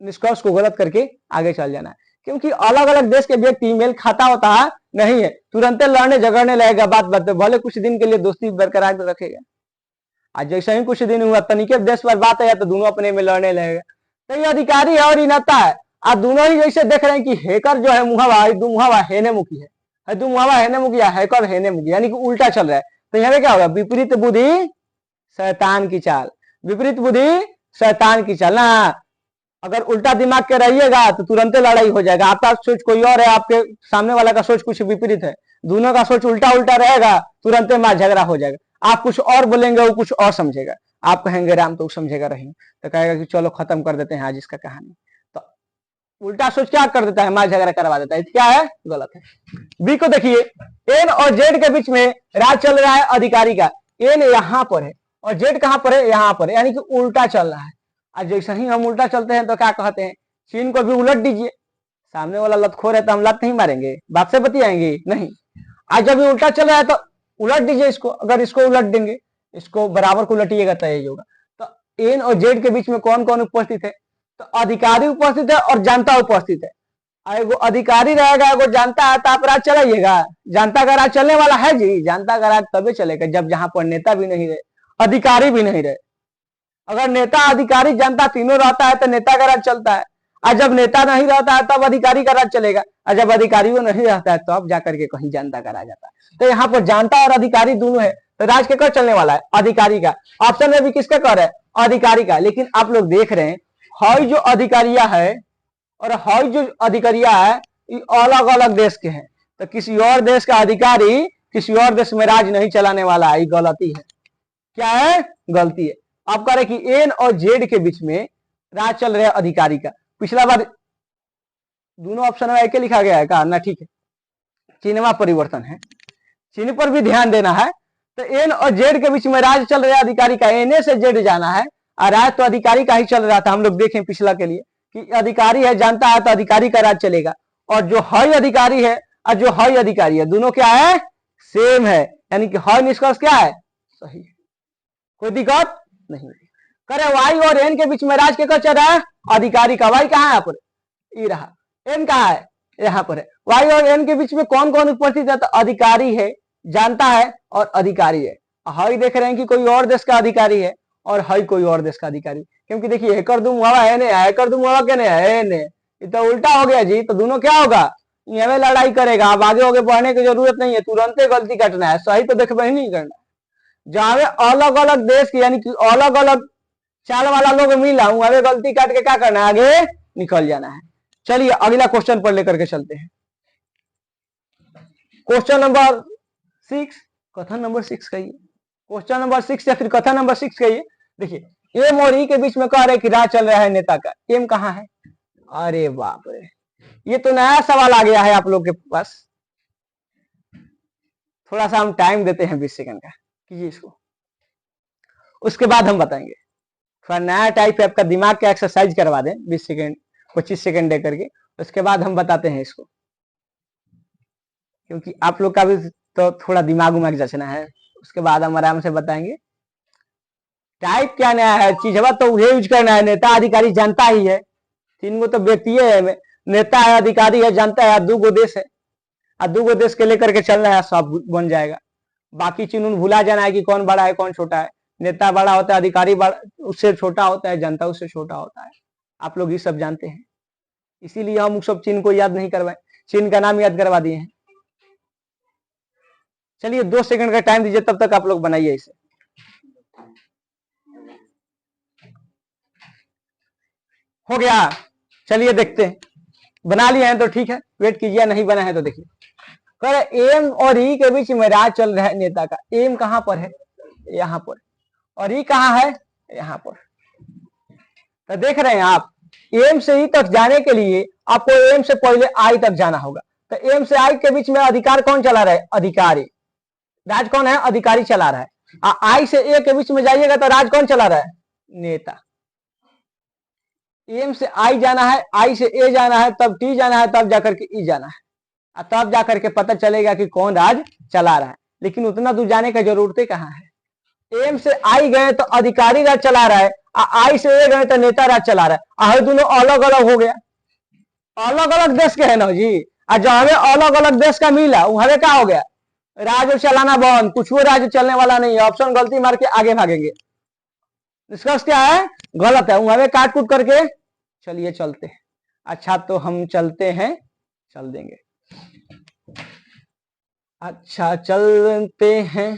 निष्कर्ष को गलत करके आगे चल जाना है, क्योंकि अलग अलग देश के व्यक्ति मेल खाता होता है नहीं है, तुरंत लड़ने झगड़ने लगेगा, बात भले कुछ दिन के लिए दोस्ती बरकरार रखेगा। आज जैसे ही कुछ दिन हुआ तनिके देश पर बात है तो दोनों अपने में लड़ने लगेगा। तो ये अधिकारी है और नेता है, आज दोनों ही जैसे देख रहे हैं कि हैकर जो है मुहावा दो मुहावा हेने मुखी है दो मुहावा हेने मुखी है, हैकर हेने मुखी, यानी कि उल्टा चल रहा है। तो यहाँ पे क्या होगा, विपरीत बुद्धि शैतान की चाल, विपरीत बुद्धि शैतान की चाल ना। अगर उल्टा दिमाग के रहिएगा तो तुरंत लड़ाई हो जाएगा। आपका सोच कोई और है, आपके सामने वाला का सोच कुछ विपरीत है, दोनों का सोच उल्टा उल्टा रहेगा, तुरंत मार झगड़ा हो जाएगा। आप कुछ और बोलेंगे वो कुछ और समझेगा, आप कहेंगे राम तो समझेगा रहीम, तो कहेगा कि चलो खत्म कर देते हैं आज इसका कहानी। तो उल्टा सोच क्या कर देता है, मार झगड़ा करवा देता है। क्या है, गलत है। बी को देखिए, एन और जेड के बीच में राज चल रहा है अधिकारी का। एन यहाँ पर है और जेड कहां पर है, यहाँ पर, यानी कि उल्टा चल रहा है। आज जैसे ही हम उल्टा चलते हैं तो क्या कहते हैं, चीन को भी उलट दीजिए। सामने वाला लतखोर है तो हम लत नहीं मारेंगे, बात से बतियाएंगे नहीं। आज जब ये उल्टा चल रहा है तो उलट दीजिए इसको। अगर इसको उलट देंगे, इसको बराबर को उलटिएगा तो यही होगा। तो एन और जेड के बीच में कौन कौन उपस्थित है, तो अधिकारी उपस्थित है और जनता उपस्थित है। एगो अधिकारी रहेगा, एगो जनता है, तो आप राज चलाइएगा। जनता का राज चलने वाला है जी, जनता का राज तभी चलेगा जब जहां पर नेता भी नहीं रहे, अधिकारी भी नहीं रहे। अगर नेता अधिकारी जनता तीनों रहता है तो नेता का राज चलता है, और जब नेता नहीं रहता है तब अधिकारी का राज चलेगा, और जब अधिकारी वो नहीं रहता है तो अब जाकर के कहीं जनता का राज आता है। तो यहाँ पर जनता और अधिकारी दोनों है, तो राज केकर चलने वाला है, अधिकारी का। ऑप्शन में भी किसका कर है, अधिकारी का। लेकिन आप लोग देख रहे हैं हई जो अधिकारिया है और हई जो अधिकारिया है ये अलग अलग देश के हैं। तो किसी और देश का अधिकारी किसी और देश में राज नहीं चलाने वाला है, ये गलती है। क्या है, गलती है। आप कह रहे कि एन और जेड के बीच में राज चल रहा है अधिकारी का। पिछला बार दोनों ऑप्शन में एक लिखा गया है का ना, ठीक है, चिन्हवा परिवर्तन है, चिन्ह पर भी ध्यान देना है। तो एन और जेड के बीच में राज चल रहा है अधिकारी का, एन से जेड जाना है और राज तो अधिकारी का ही चल रहा था। हम लोग देखें पिछला के लिए कि अधिकारी है, जानता है तो अधिकारी का राज चलेगा। और जो हई अधिकारी है और जो हई अधिकारी है दोनों क्या है, सेम है, यानी कि हई निष्कर्ष क्या है, सही है, कोई दिक्कत नहीं। करे वाई और एन के बीच में राज केकर चल रहा है, अधिकारी का। वाई कहाँ है, यहाँ पर, ये रहा। एन कहाँ है, यहाँ पर है। वाई और एन के बीच में कौन कौन उपस्थित है, तो अधिकारी है, जानता है और अधिकारी है। हई देख रहे हैं कि कोई और देश का अधिकारी है और हई कोई और देश का अधिकारी, क्योंकि देखिए हैकर दुम हवा है ने, हैकर दुम हवा कहने है ने, ये तो उल्टा हो गया जी। तो दोनों क्या होगा, ये में लड़ाई करेगा। अब आगे होगे बढ़ने की जरूरत नहीं है, तुरंत गलती कटना है, सही तो देखबे ही नहीं करना। जहां अलग अलग देश की यानी कि अलग अलग चाल वाला लोग मिला हूं, हमें गलती काट के क्या करना है, आगे निकल जाना है। चलिए अगला क्वेश्चन पर लेकर के चलते हैं। क्वेश्चन नंबर 6, कथन नंबर 6 कहिए, क्वेश्चन नंबर 6 या फिर कथन नंबर 6 कहिए। देखिए एम और ई के बीच में कह रहे कि राज चल रहा है नेता का। एम कहाँ है, अरे बाप रे, ये तो नया सवाल आ गया है आप लोग के पास। थोड़ा सा हम टाइम देते हैं 20 सेकंड का, कीजिए इसको, उसके बाद हम बताएंगे। थोड़ा नया टाइप है, आपका दिमाग का एक्सरसाइज करवा दें 20 सेकंड 25 सेकंड दे करके, उसके बाद हम बताते हैं इसको, क्योंकि आप लोग का भी तो थोड़ा दिमाग उमाग जचना है, उसके बाद हम आराम से बताएंगे। टाइप क्या नया है, चीज तो वही यूज करना है। नेता अधिकारी जानता ही है, तीन गो तो व्यक्ति है, नेता है, अधिकारी है, जानता है, दो गो देश है, और दो गो देश के लेकर के चलना है, सब बन जाएगा। बाकी चिन्ह भुला जाना है कि कौन बड़ा है कौन छोटा है। नेता बड़ा होता है, अधिकारी उससे छोटा होता है, जनता उससे छोटा होता है। आप लोग ये सब जानते हैं, इसीलिए हम सब चिन्ह को याद नहीं करवाए, चिन्ह का नाम याद करवा दिए हैं। चलिए 2 सेकंड का टाइम दीजिए, तब तक आप लोग बनाइए इसे। हो गया, चलिए देखते हैं। बना लिए हैं तो ठीक है, वेट कीजिए, नहीं बना है तो देखिए। कर एम और ई के बीच में राज चल रहा है नेता का। एम कहां पर है, यहाँ पर, और ई कहां है, यहाँ पर। तो देख रहे हैं आप, एम से ई तक जाने के लिए आपको एम से पहले आई तक जाना होगा। तो एम से आई के बीच में अधिकार कौन चला रहा है, अधिकारी। राज कौन है, अधिकारी चला रहा है। आई से ए के बीच में जाइएगा तो राज कौन चला रहा है, नेता। एम से आई जाना है, आई से ए जाना है, तब टी जाना है, तब जाकर के ई जाना है, तब जाकर के पता चलेगा कि कौन राज चला रहा है। लेकिन उतना दूर जाने का जरूरत कहाँ है। एम से आई गए तो अधिकारी राज चला रहा है, आई से ए गए तो नेता राज चला रहा है। दोनों अलग अलग हो गया, अलग अलग देश के है ना जी। और जहां अलग अलग देश का मिला वहां क्या हो गया, राज चलाना बंद, कुछ वो राज चलने वाला नहीं है। ऑप्शन गलती मार के आगे भागेंगे, निष्कर्ष क्या है? गलत है। वहां काट कूट करके चलिए चलते हैं। अच्छा तो हम चलते हैं, चल देंगे। अच्छा चलते हैं,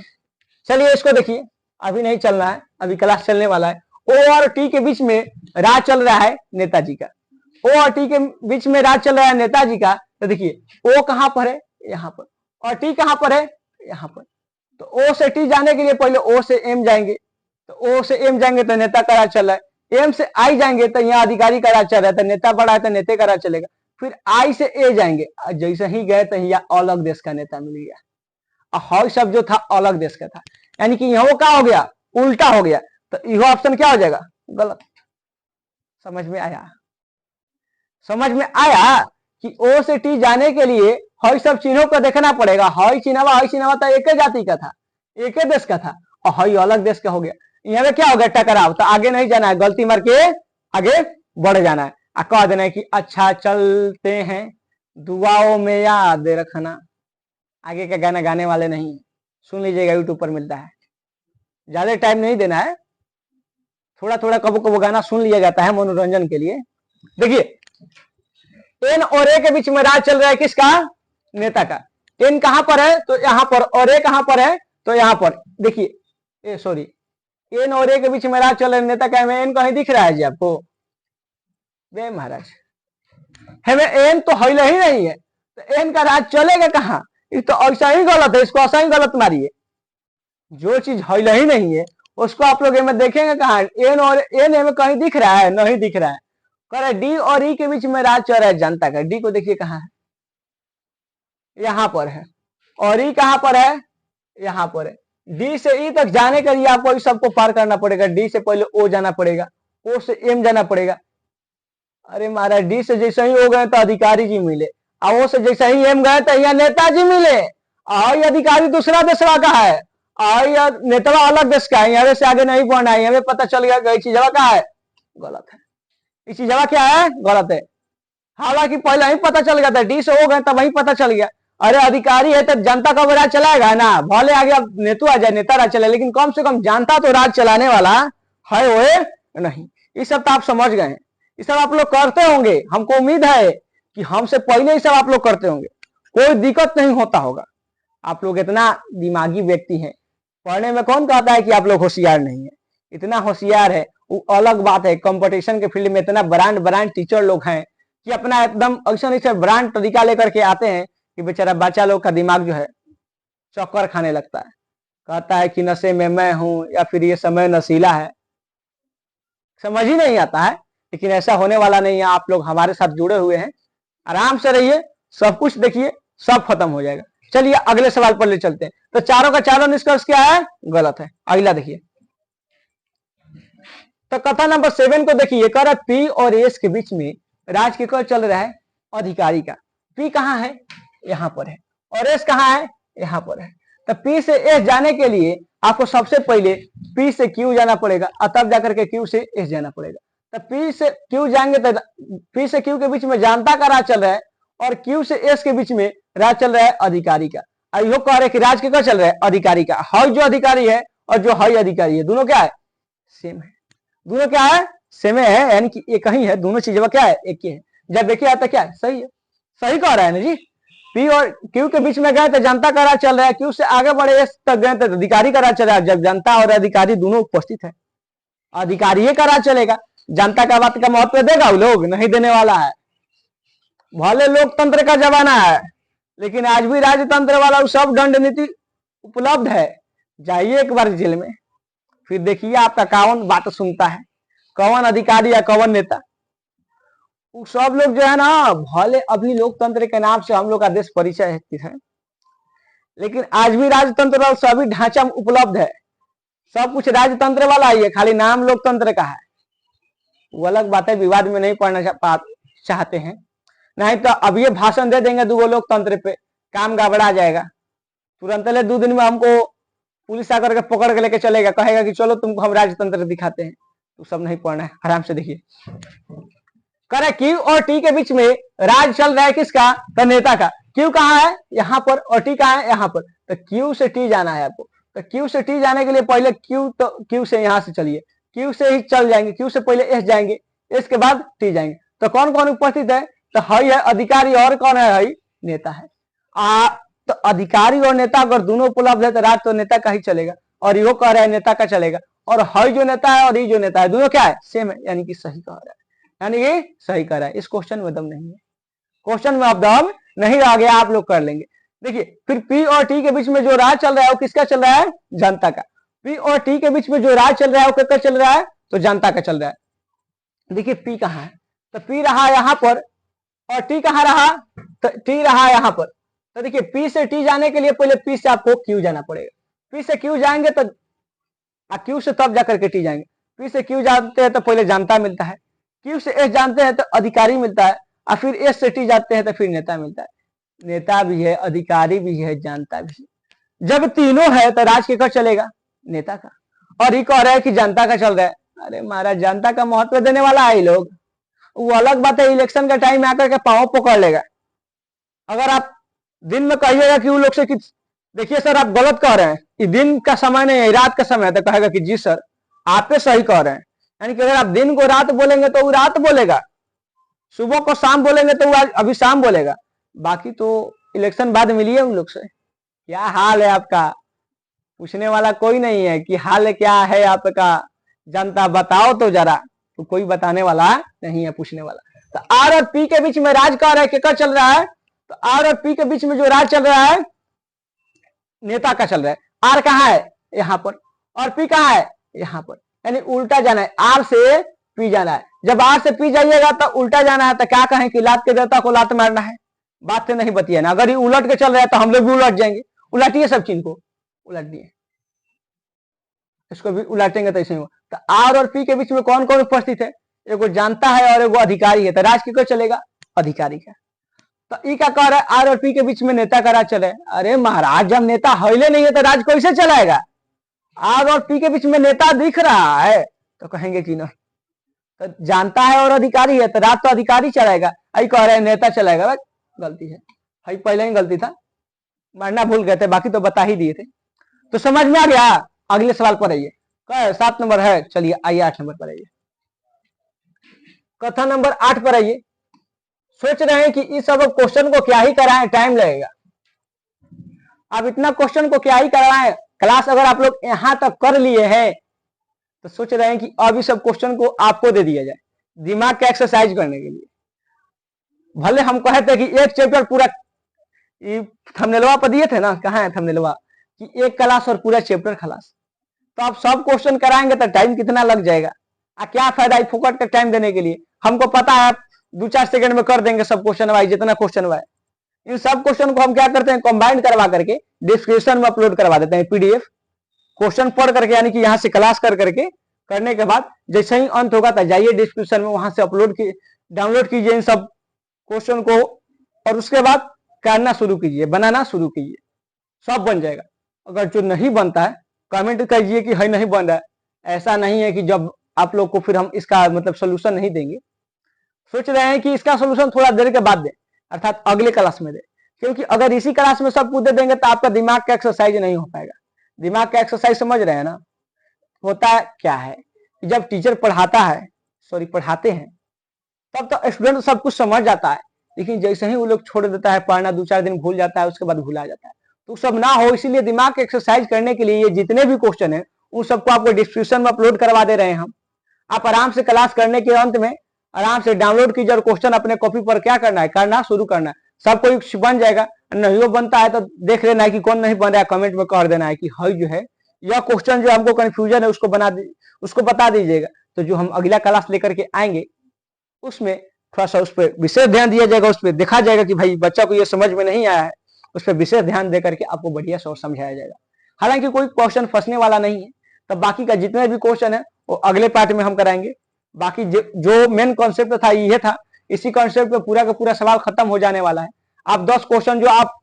चलिए इसको देखिए, अभी नहीं चलना है, अभी क्लास चलने वाला है। ओ और टी के बीच में राज चल रहा है नेताजी का। ओ और टी के बीच में राज चल रहा है नेताजी का। तो देखिए ओ कहां पर है? यहाँ पर। और टी कहां पर है? यहाँ पर। तो ओ से टी जाने के लिए पहले ओ से एम जाएंगे, तो ओ से एम जाएंगे तो नेता का राज चल रहा है। एम से आई जाएंगे तो यहाँ अधिकारी का राज चल रहा है, तो नेता बड़ा है तो नेता का राज चलेगा। फिर आई से ए जाएंगे, जैसे ही गए तो यहाँ अलग देश का नेता मिल गया। हॉल शब्द जो था अलग देश का था, यानी कि यहाँ क्या हो गया? उल्टा हो गया। तो यह ऑप्शन क्या हो जाएगा? गलत। समझ में आया? समझ में आया कि ओ से टी जाने के लिए हई सब चिन्हों को देखना पड़ेगा। हई चिन्हवा तो एक जाति का था, एक देश का था, और हई अलग देश का हो गया। यहाँ पे क्या हो गया? टकराव। तो आगे नहीं जाना है, गलती मार के आगे बढ़ जाना है। कह देना है कि अच्छा चलते हैं, दुआओं में याद रखना। आगे का गाना गाने वाले नहीं, सुन लीजिएगा, यूट्यूब पर मिलता है। ज्यादा टाइम नहीं देना है, थोड़ा थोड़ा कबो कबो गाना सुन लिया जाता है मनोरंजन के लिए। देखिए एन और ए के बीच में राज चल रहा है किसका? नेता का। एन कहां पर है? तो यहां पर। और ए कहां पर है? तो यहां पर। देखिए सॉरी, एन और ए के बीच में राज चल रहा है नेता का। एन कहीं दिख रहा है जी आपको? वे महाराज हमें एन तो हईल ही नहीं है, तो एन का राज चलेगा कहां? ये तो ऐसा ही गलत है, इसको ऐसा ही गलत मारिए। जो चीज हईल ही नहीं है उसको आप लोग में देखेंगे कहां? एन और एन में कहीं दिख रहा है? नहीं दिख रहा है। कह रहे डी और ई के बीच में राज चल रहा है जनता का। डी को देखिए कहां है? यहां पर है। और ई कहां पर है? यहां पर है। डी से ई तक जाने के लिए आपको इस सबको पार करना पड़ेगा। डी से पहले ओ जाना पड़ेगा, ओ से एम जाना पड़ेगा। अरे महाराज डी से जैसे ही हो गए तो अधिकारी जी मिले, और ओ से जैसे ही एम गए तो यहाँ नेताजी मिले। और अधिकारी दूसरा देशवा का है, और नेतवा अलग देश का है। यहाँ से आगे नहीं बढ़ना है, हमें पता चल गया कि चीजवा का है? गलत है। इस चीजवा क्या है? गलत है। हालांकि पहले ही पता चल गया था, डी से हो गए तब वही पता चल गया। अरे अधिकारी है तो जनता का राज चलाएगा ना, भले आगे अब नेतू आ जाए, नेता राज चले, लेकिन कम से कम जनता तो राज चलाने वाला है वो नहीं। ये सब तो आप समझ गए हैं, ये सब आप लोग करते होंगे। हमको उम्मीद है कि हमसे पहले ये सब आप लोग करते होंगे, कोई दिक्कत नहीं होता होगा। आप लोग इतना दिमागी व्यक्ति हैं, पढ़ने में कौन कहता है कि आप लोग होशियार नहीं है? इतना होशियार है वो अलग बात है। कंपटीशन के फील्ड में इतना ब्रांड टीचर लोग हैं कि अपना एकदम ऐसा ब्रांड तरीका लेकर के आते हैं कि बेचारा बच्चा लोग का दिमाग जो है चक्कर खाने लगता है। कहता है कि नशे में मैं हूं, या फिर ये समय नशीला है। समझ ही नहीं आता है। लेकिन ऐसा होने वाला नहीं है। आप लोग हमारे साथ जुड़े हुए हैं, आराम से रहिए, सब कुछ देखिए, सब खत्म हो जाएगा। चलिए अगले सवाल पर ले चलते हैं। तो चारों का चारों निष्कर्ष क्या है? गलत है। अगला देखिए, तो कथा नंबर 7 को देखिए। कह रहा पी और एस के बीच में राज किसका चल रहा है? अधिकारी का। पी कहां है? यहां पर है। और एस कहां है? यहां पर है। तो पी से एस जाने के लिए आपको सबसे पहले पी से क्यू जाना पड़ेगा, और तब जाकर के क्यू से एस जाना पड़ेगा। तो पी से क्यू जाएंगे तो पी से क्यू के बीच में जनता का राज चल रहा है, और क्यू से एस के बीच में राज चल रहा है अधिकारी का। यो कह रहे कि राज किसका चल रहा है? अधिकारी का। हई जो अधिकारी है और जो हई अधिकारी है, दोनों क्या है? सेम है। दोनों क्या है? सेम है, यानी कि एक ही है। दोनों चीजें क्या है? एक ही है। जब देखिए आता क्या है? सही है, सही कह रहा है ना जी। पी और क्यू के बीच में गए तो जनता का राज चल रहा है, क्यू से आगे बढ़े एस तक गए तो अधिकारी का राज चल रहा है। जब जनता और अधिकारी दोनों उपस्थित है, अधिकारी का राज चलेगा। जनता का बात का महत्व देगा वो लोग? नहीं देने वाला है। भले लोकतंत्र का जमाना है, लेकिन आज भी राजतंत्र वाला सब दंड नीति उपलब्ध है। जाइए एक बार जेल में, फिर देखिए आपका कौन बात सुनता है, कौन अधिकारी या कौन नेता। सब लोग जो है ना, भले अभी लोकतंत्र के नाम से हम लोग का देश परिचय है, लेकिन आज भी राजतंत्र वाला सभी ढांचा उपलब्ध है। सब कुछ राजतंत्र वाला ही है, खाली नाम लोकतंत्र का है। वो अलग बात है, विवाद में नहीं पढ़ना चाहते हैं। नहीं तो अब ये भाषण दे देंगे दो लोकतंत्र पे, काम गड़बड़ा जाएगा। तुरंत ले 2 दिन में हमको पुलिस आकर के पकड़ के लेके चलेगा, कहेगा कि चलो तुमको हम राजतंत्र दिखाते हैं। तो सब नहीं पढ़ना है, आराम से देखिए। करे क्यू और टी के बीच में राज चल रहा है किसका? तो नेता का। क्यू कहां है? यहां पर। और टी कहां है? यहां पर। तो क्यू से टी जाना है आपको। तो क्यू से टी जाने के लिए पहले क्यू से यहां से चलिए, क्यू से ही चल जाएंगे, क्यू से पहले एस जाएंगे, एस के बाद टी जाएंगे। तो कौन कौन उपस्थित है? तो हई है अधिकारी और कौन है? हई नेता है। तो अधिकारी और नेता अगर दोनों उपलब्ध है तो राज तो नेता का ही चलेगा, और यो कह रहा है नेता का चलेगा। और हई जो नेता है और ये जो नेता है दोनों क्या है? सेम है, यानी कि सही कह रहा है, यानी कि सही कह रहा है। इस क्वेश्चन में दम नहीं है, क्वेश्चन में अब दम नहीं आ गया, आप लोग कर लेंगे। देखिए फिर पी और टी के बीच में जो राज चल रहा है वो किसका चल रहा है? जनता का। पी और टी के बीच में जो राज चल रहा है वो किसका चल रहा है? तो जनता का चल रहा है। देखिए पी कहाँ है? तो पी रहा यहां पर, और टी कहाँ रहा? तो टी रहा यहां पर। तो देखिए पी से टी जाने के लिए पहले पी से आपको क्यू जाना पड़ेगा, पी से क्यू जाएंगे तो क्यू से तब जाकर के टी जाएंगे। पी से क्यू जानते हैं तो पहले जनता मिलता है, क्यू से एस जानते हैं तो अधिकारी मिलता है, और फिर एस से टी जाते हैं तो फिर नेता मिलता है। नेता भी है, अधिकारी भी है, जनता भी है। जब तीनों है तो राज केकर चलेगा? नेता का। और ये कह रहा है कि जनता का चल रहा है। अरे महाराज जनता का महत्व देने वाला है लोग, वो अलग बात है, इलेक्शन का टाइम आकर के पाँव पकड़ लेगा। अगर आप दिन में कहिएगा कि वो लोग से कि देखिए सर आप गलत कह रहे हैं, ये दिन का समय नहीं है, रात का समय है, तो कहेगा कि जी सर आप पे सही कह रहे हैं। यानी कि अगर आप दिन को रात बोलेंगे तो वो रात बोलेगा, सुबह को शाम बोलेंगे तो वो अभी शाम बोलेगा। बाकी तो इलेक्शन बाद मिलिए उन लोग से, क्या हाल है आपका, पूछने वाला कोई नहीं है कि हाल क्या है आपका, जनता बताओ तो जरा, तो कोई बताने वाला नहीं है, पूछने वाला। तो आर और पी के बीच में राज कह रहा है, क्या चल रहा है? तो आर और पी के बीच में जो राज चल रहा है नेता का चल रहा है। आर कहाँ है? यहाँ पर। और पी कहाँ है? यहाँ पर। यानी उल्टा जाना है, आर से पी जाना है। जब आर से पी जाइएगा तो उल्टा जाना है, तो क्या कहें कि लात के देवता को लात मारना है, बात से नहीं बतिया ना। अगर ये उलट के चल रहा है तो हम लोग भी उलट जाएंगे। उलटिए सब चीज को, उलट दिए, इसको भी उलटेंगे तो ऐसे ही। तो आर और पी के बीच में कौन कौन उपस्थित है? एगो जानता है और एगो अधिकारी है, तो राज किसको चलेगा? अधिकारी का। तो ई क्या कह रहा है? आर और पी के बीच में नेता का राज चले। अरे महाराज जब नेता हिले नहीं है तो राज कैसे चलाएगा? आर और पी के बीच में नेता दिख रहा है तो कहेंगे कि नहीं, तो जानता है और अधिकारी है तो राज तो अधिकारी चलाएगा। आई कह रहे हैं नेता चलाएगा, गलती है, भाई पहले ही गलती था, मारना भूल गए थे, बाकी तो बता ही दिए थे। तो समझ में आ गया? अगले सवाल पर आइए, 7 नंबर है, चलिए आइए 8 नंबर पर आइए। कथन नंबर 8 पर आइए। सोच रहे हैं कि इस सब क्वेश्चन को क्या ही कराएं, टाइम लगेगा। अब इतना क्वेश्चन को क्या ही कराएं, क्लास अगर आप लोग यहां तक कर लिए हैं तो सोच रहे हैं कि अब इस सब क्वेश्चन को आपको दे दिया जाए दिमाग का एक्सरसाइज करने के लिए। भले हम कहे थे कि एक चैप्टर पूरा, थंबनेलवा पर दिए थे ना, कहाँ है थंबनेलवा, कि एक क्लास और पूरा चैप्टर खलास। तो आप सब क्वेश्चन कराएंगे तो टाइम कितना लग जाएगा, क्या फायदा है फोकट का टाइम देने के लिए। हमको पता है आप 2-4 सेकंड में कर देंगे सब क्वेश्चन वाइज, जितना क्वेश्चन हुआ है। इन सब क्वेश्चन को हम क्या करते हैं, कंबाइंड करवा करके डिस्क्रिप्शन में अपलोड करवा देते हैं पीडीएफ, क्वेश्चन पढ़ करके, यानी कि यहाँ से क्लास कर करके करने के बाद जैसे ही अंत होगा तो जाइए डिस्क्रिप्शन में, वहां से अपलोड की डाउनलोड कीजिए इन सब क्वेश्चन को, और उसके बाद करना शुरू कीजिए, बनाना शुरू कीजिए, सब बन जाएगा। अगर जो नहीं बनता है कमेंट कीजिए कि है नहीं बन रहा है। ऐसा नहीं है कि जब आप लोग को फिर हम इसका मतलब सोल्यूशन नहीं देंगे, सोच रहे हैं कि इसका सोल्यूशन थोड़ा देर के बाद दें, अर्थात अगले क्लास में दें, क्योंकि अगर इसी क्लास में सब कुछ दे देंगे तो आपका दिमाग का एक्सरसाइज नहीं हो पाएगा। दिमाग का एक्सरसाइज समझ रहे हैं ना? होता है क्या है, जब टीचर पढ़ाता है, सॉरी पढ़ाते हैं, तब तो स्टूडेंट सब कुछ समझ जाता है, लेकिन जैसे ही वो लोग छोड़ देता है पढ़ना, 2-4 दिन भूल जाता है, उसके बाद भूला जाता है। तो सब ना हो, इसीलिए दिमाग का एक्सरसाइज करने के लिए ये जितने भी क्वेश्चन है उन सबको आपको डिस्क्रिप्शन में अपलोड करवा दे रहे हैं हम। आप आराम से क्लास करने के अंत में आराम से डाउनलोड कीजिए और क्वेश्चन अपने कॉपी पर क्या करना है, करना शुरू करना है। सब कोई बन जाएगा, नहीं बनता है तो देख लेना है कि कौन नहीं बन रहा है, कमेंट में कर देना है कि हई जो है यह क्वेश्चन जो हमको कंफ्यूजन है उसको बता दीजिएगा। तो जो हम अगला क्लास लेकर के आएंगे उसमें थोड़ा सा उस पर विशेष ध्यान दिया जाएगा, उस पर देखा जाएगा कि भाई बच्चा को ये समझ में नहीं आया है, उस पर विशेष ध्यान देकर के आपको बढ़िया से और समझाया जाएगा। हालांकि कोई क्वेश्चन फंसने वाला नहीं है, तब बाकी का जितने भी क्वेश्चन है वो अगले पार्ट में हम कराएंगे। बाकी जो मेन कॉन्सेप्ट था ये था, इसी कॉन्सेप्ट पे पूरा का पूरा सवाल खत्म हो जाने वाला है। आप 10 क्वेश्चन जो आप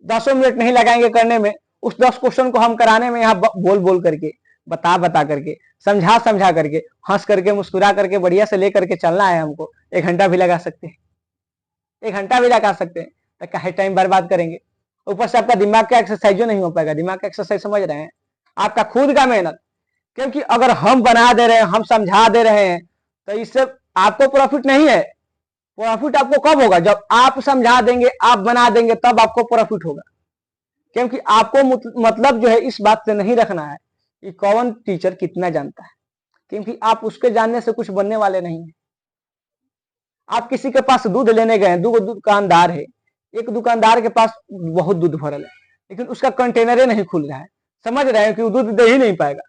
10 मिनट नहीं लगाएंगे करने में, उस 10 क्वेश्चन को हम कराने में यहाँ बोल बोल करके, बता करके, समझा करके, हंस करके, मुस्कुरा करके, बढ़िया से ले करके चलना है हमको। 1 घंटा भी लगा सकते हैं, 1 घंटा भी लगा सकते हैं, तो क्या टाइम बर्बाद करेंगे। ऊपर से आपका दिमाग का एक्सरसाइज नहीं हो पाएगा। दिमाग का एक्सरसाइज समझ रहे हैं, आपका खुद का मेहनत, क्योंकि अगर हम बना दे रहे हैं, हम समझा दे रहे हैं, तो इससे आपको प्रॉफिट नहीं है। प्रॉफिट आपको कब होगा? जब आप समझा देंगे, आप बना देंगे, तब आपको प्रॉफिट होगा। क्योंकि आपको मतलब जो है इस बात से नहीं रखना है कि कौन टीचर कितना जानता है, क्योंकि आप उसके जानने से कुछ बनने वाले नहीं है। आप किसी के पास दूध लेने गए, दो दुकानदार है, एक दुकानदार के पास बहुत दूध भरल है, लेकिन उसका कंटेनर नहीं खुल रहा है। समझ रहे हैं कि वो दूध दे ही नहीं पाएगा।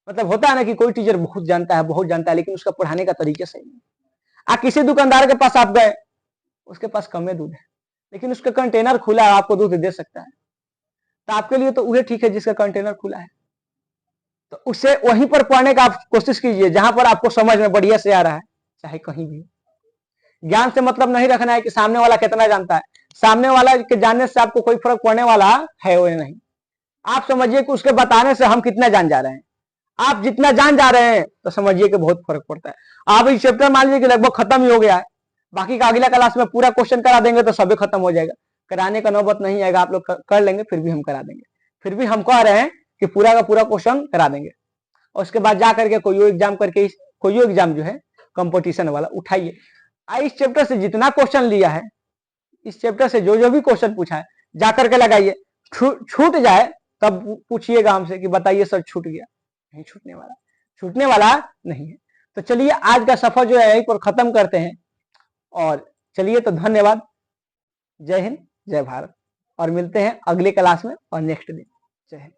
मतलब होता है ना कि कोई टीचर बहुत जानता है, लेकिन उसका पढ़ाने का तरीका सही नहीं। आप किसी दुकानदार के पास आप गए, उसके पास कम दूध है, लेकिन उसका कंटेनर खुला है, आपको दूध दे सकता है। तो आपके लिए तो वही ठीक है जिसका कंटेनर खुला है। तो उससे वहीं पर पढ़ने का आप कोशिश कीजिए जहां पर आपको समझ में बढ़िया से आ रहा है, चाहे कहीं भी। ज्ञान से मतलब नहीं रखना है कि सामने वाला कितना जानता है। सामने वाला के जानने से आपको कोई फर्क पड़ने वाला है वो नहीं। आप समझिए कि उसके बताने से हम कितना जान जा रहे हैं। आप जितना जान जा रहे हैं तो समझिए कि बहुत फर्क पड़ता है। आप इस चैप्टर मान लीजिए कि लगभग खत्म ही हो गया है, बाकी का अगला क्लास में पूरा क्वेश्चन करा देंगे तो सभी खत्म हो जाएगा। कराने का नौबत नहीं आएगा, आप लोग कर लेंगे, फिर भी हम करा देंगे। फिर भी हम कह रहे हैं कि पूरा का पूरा क्वेश्चन करा देंगे। और उसके बाद जा करके कोई एग्जाम करके, कोई एग्जाम जो है कंपटीशन वाला उठाइए। इस चैप्टर से जितना क्वेश्चन लिया है, इस चैप्टर से जो जो भी क्वेश्चन पूछा है, जाकर के लगाइए। छूट जाए तब पूछिएगा हमसे कि बताइए सर छूट गया। नहीं छूटने वाला नहीं है। तो चलिए आज का सफर जो है यहीं पर खत्म करते हैं। और चलिए तो धन्यवाद। जय हिंद, जय भारत। और मिलते हैं अगले क्लास में और नेक्स्ट दिन। जय हिंद।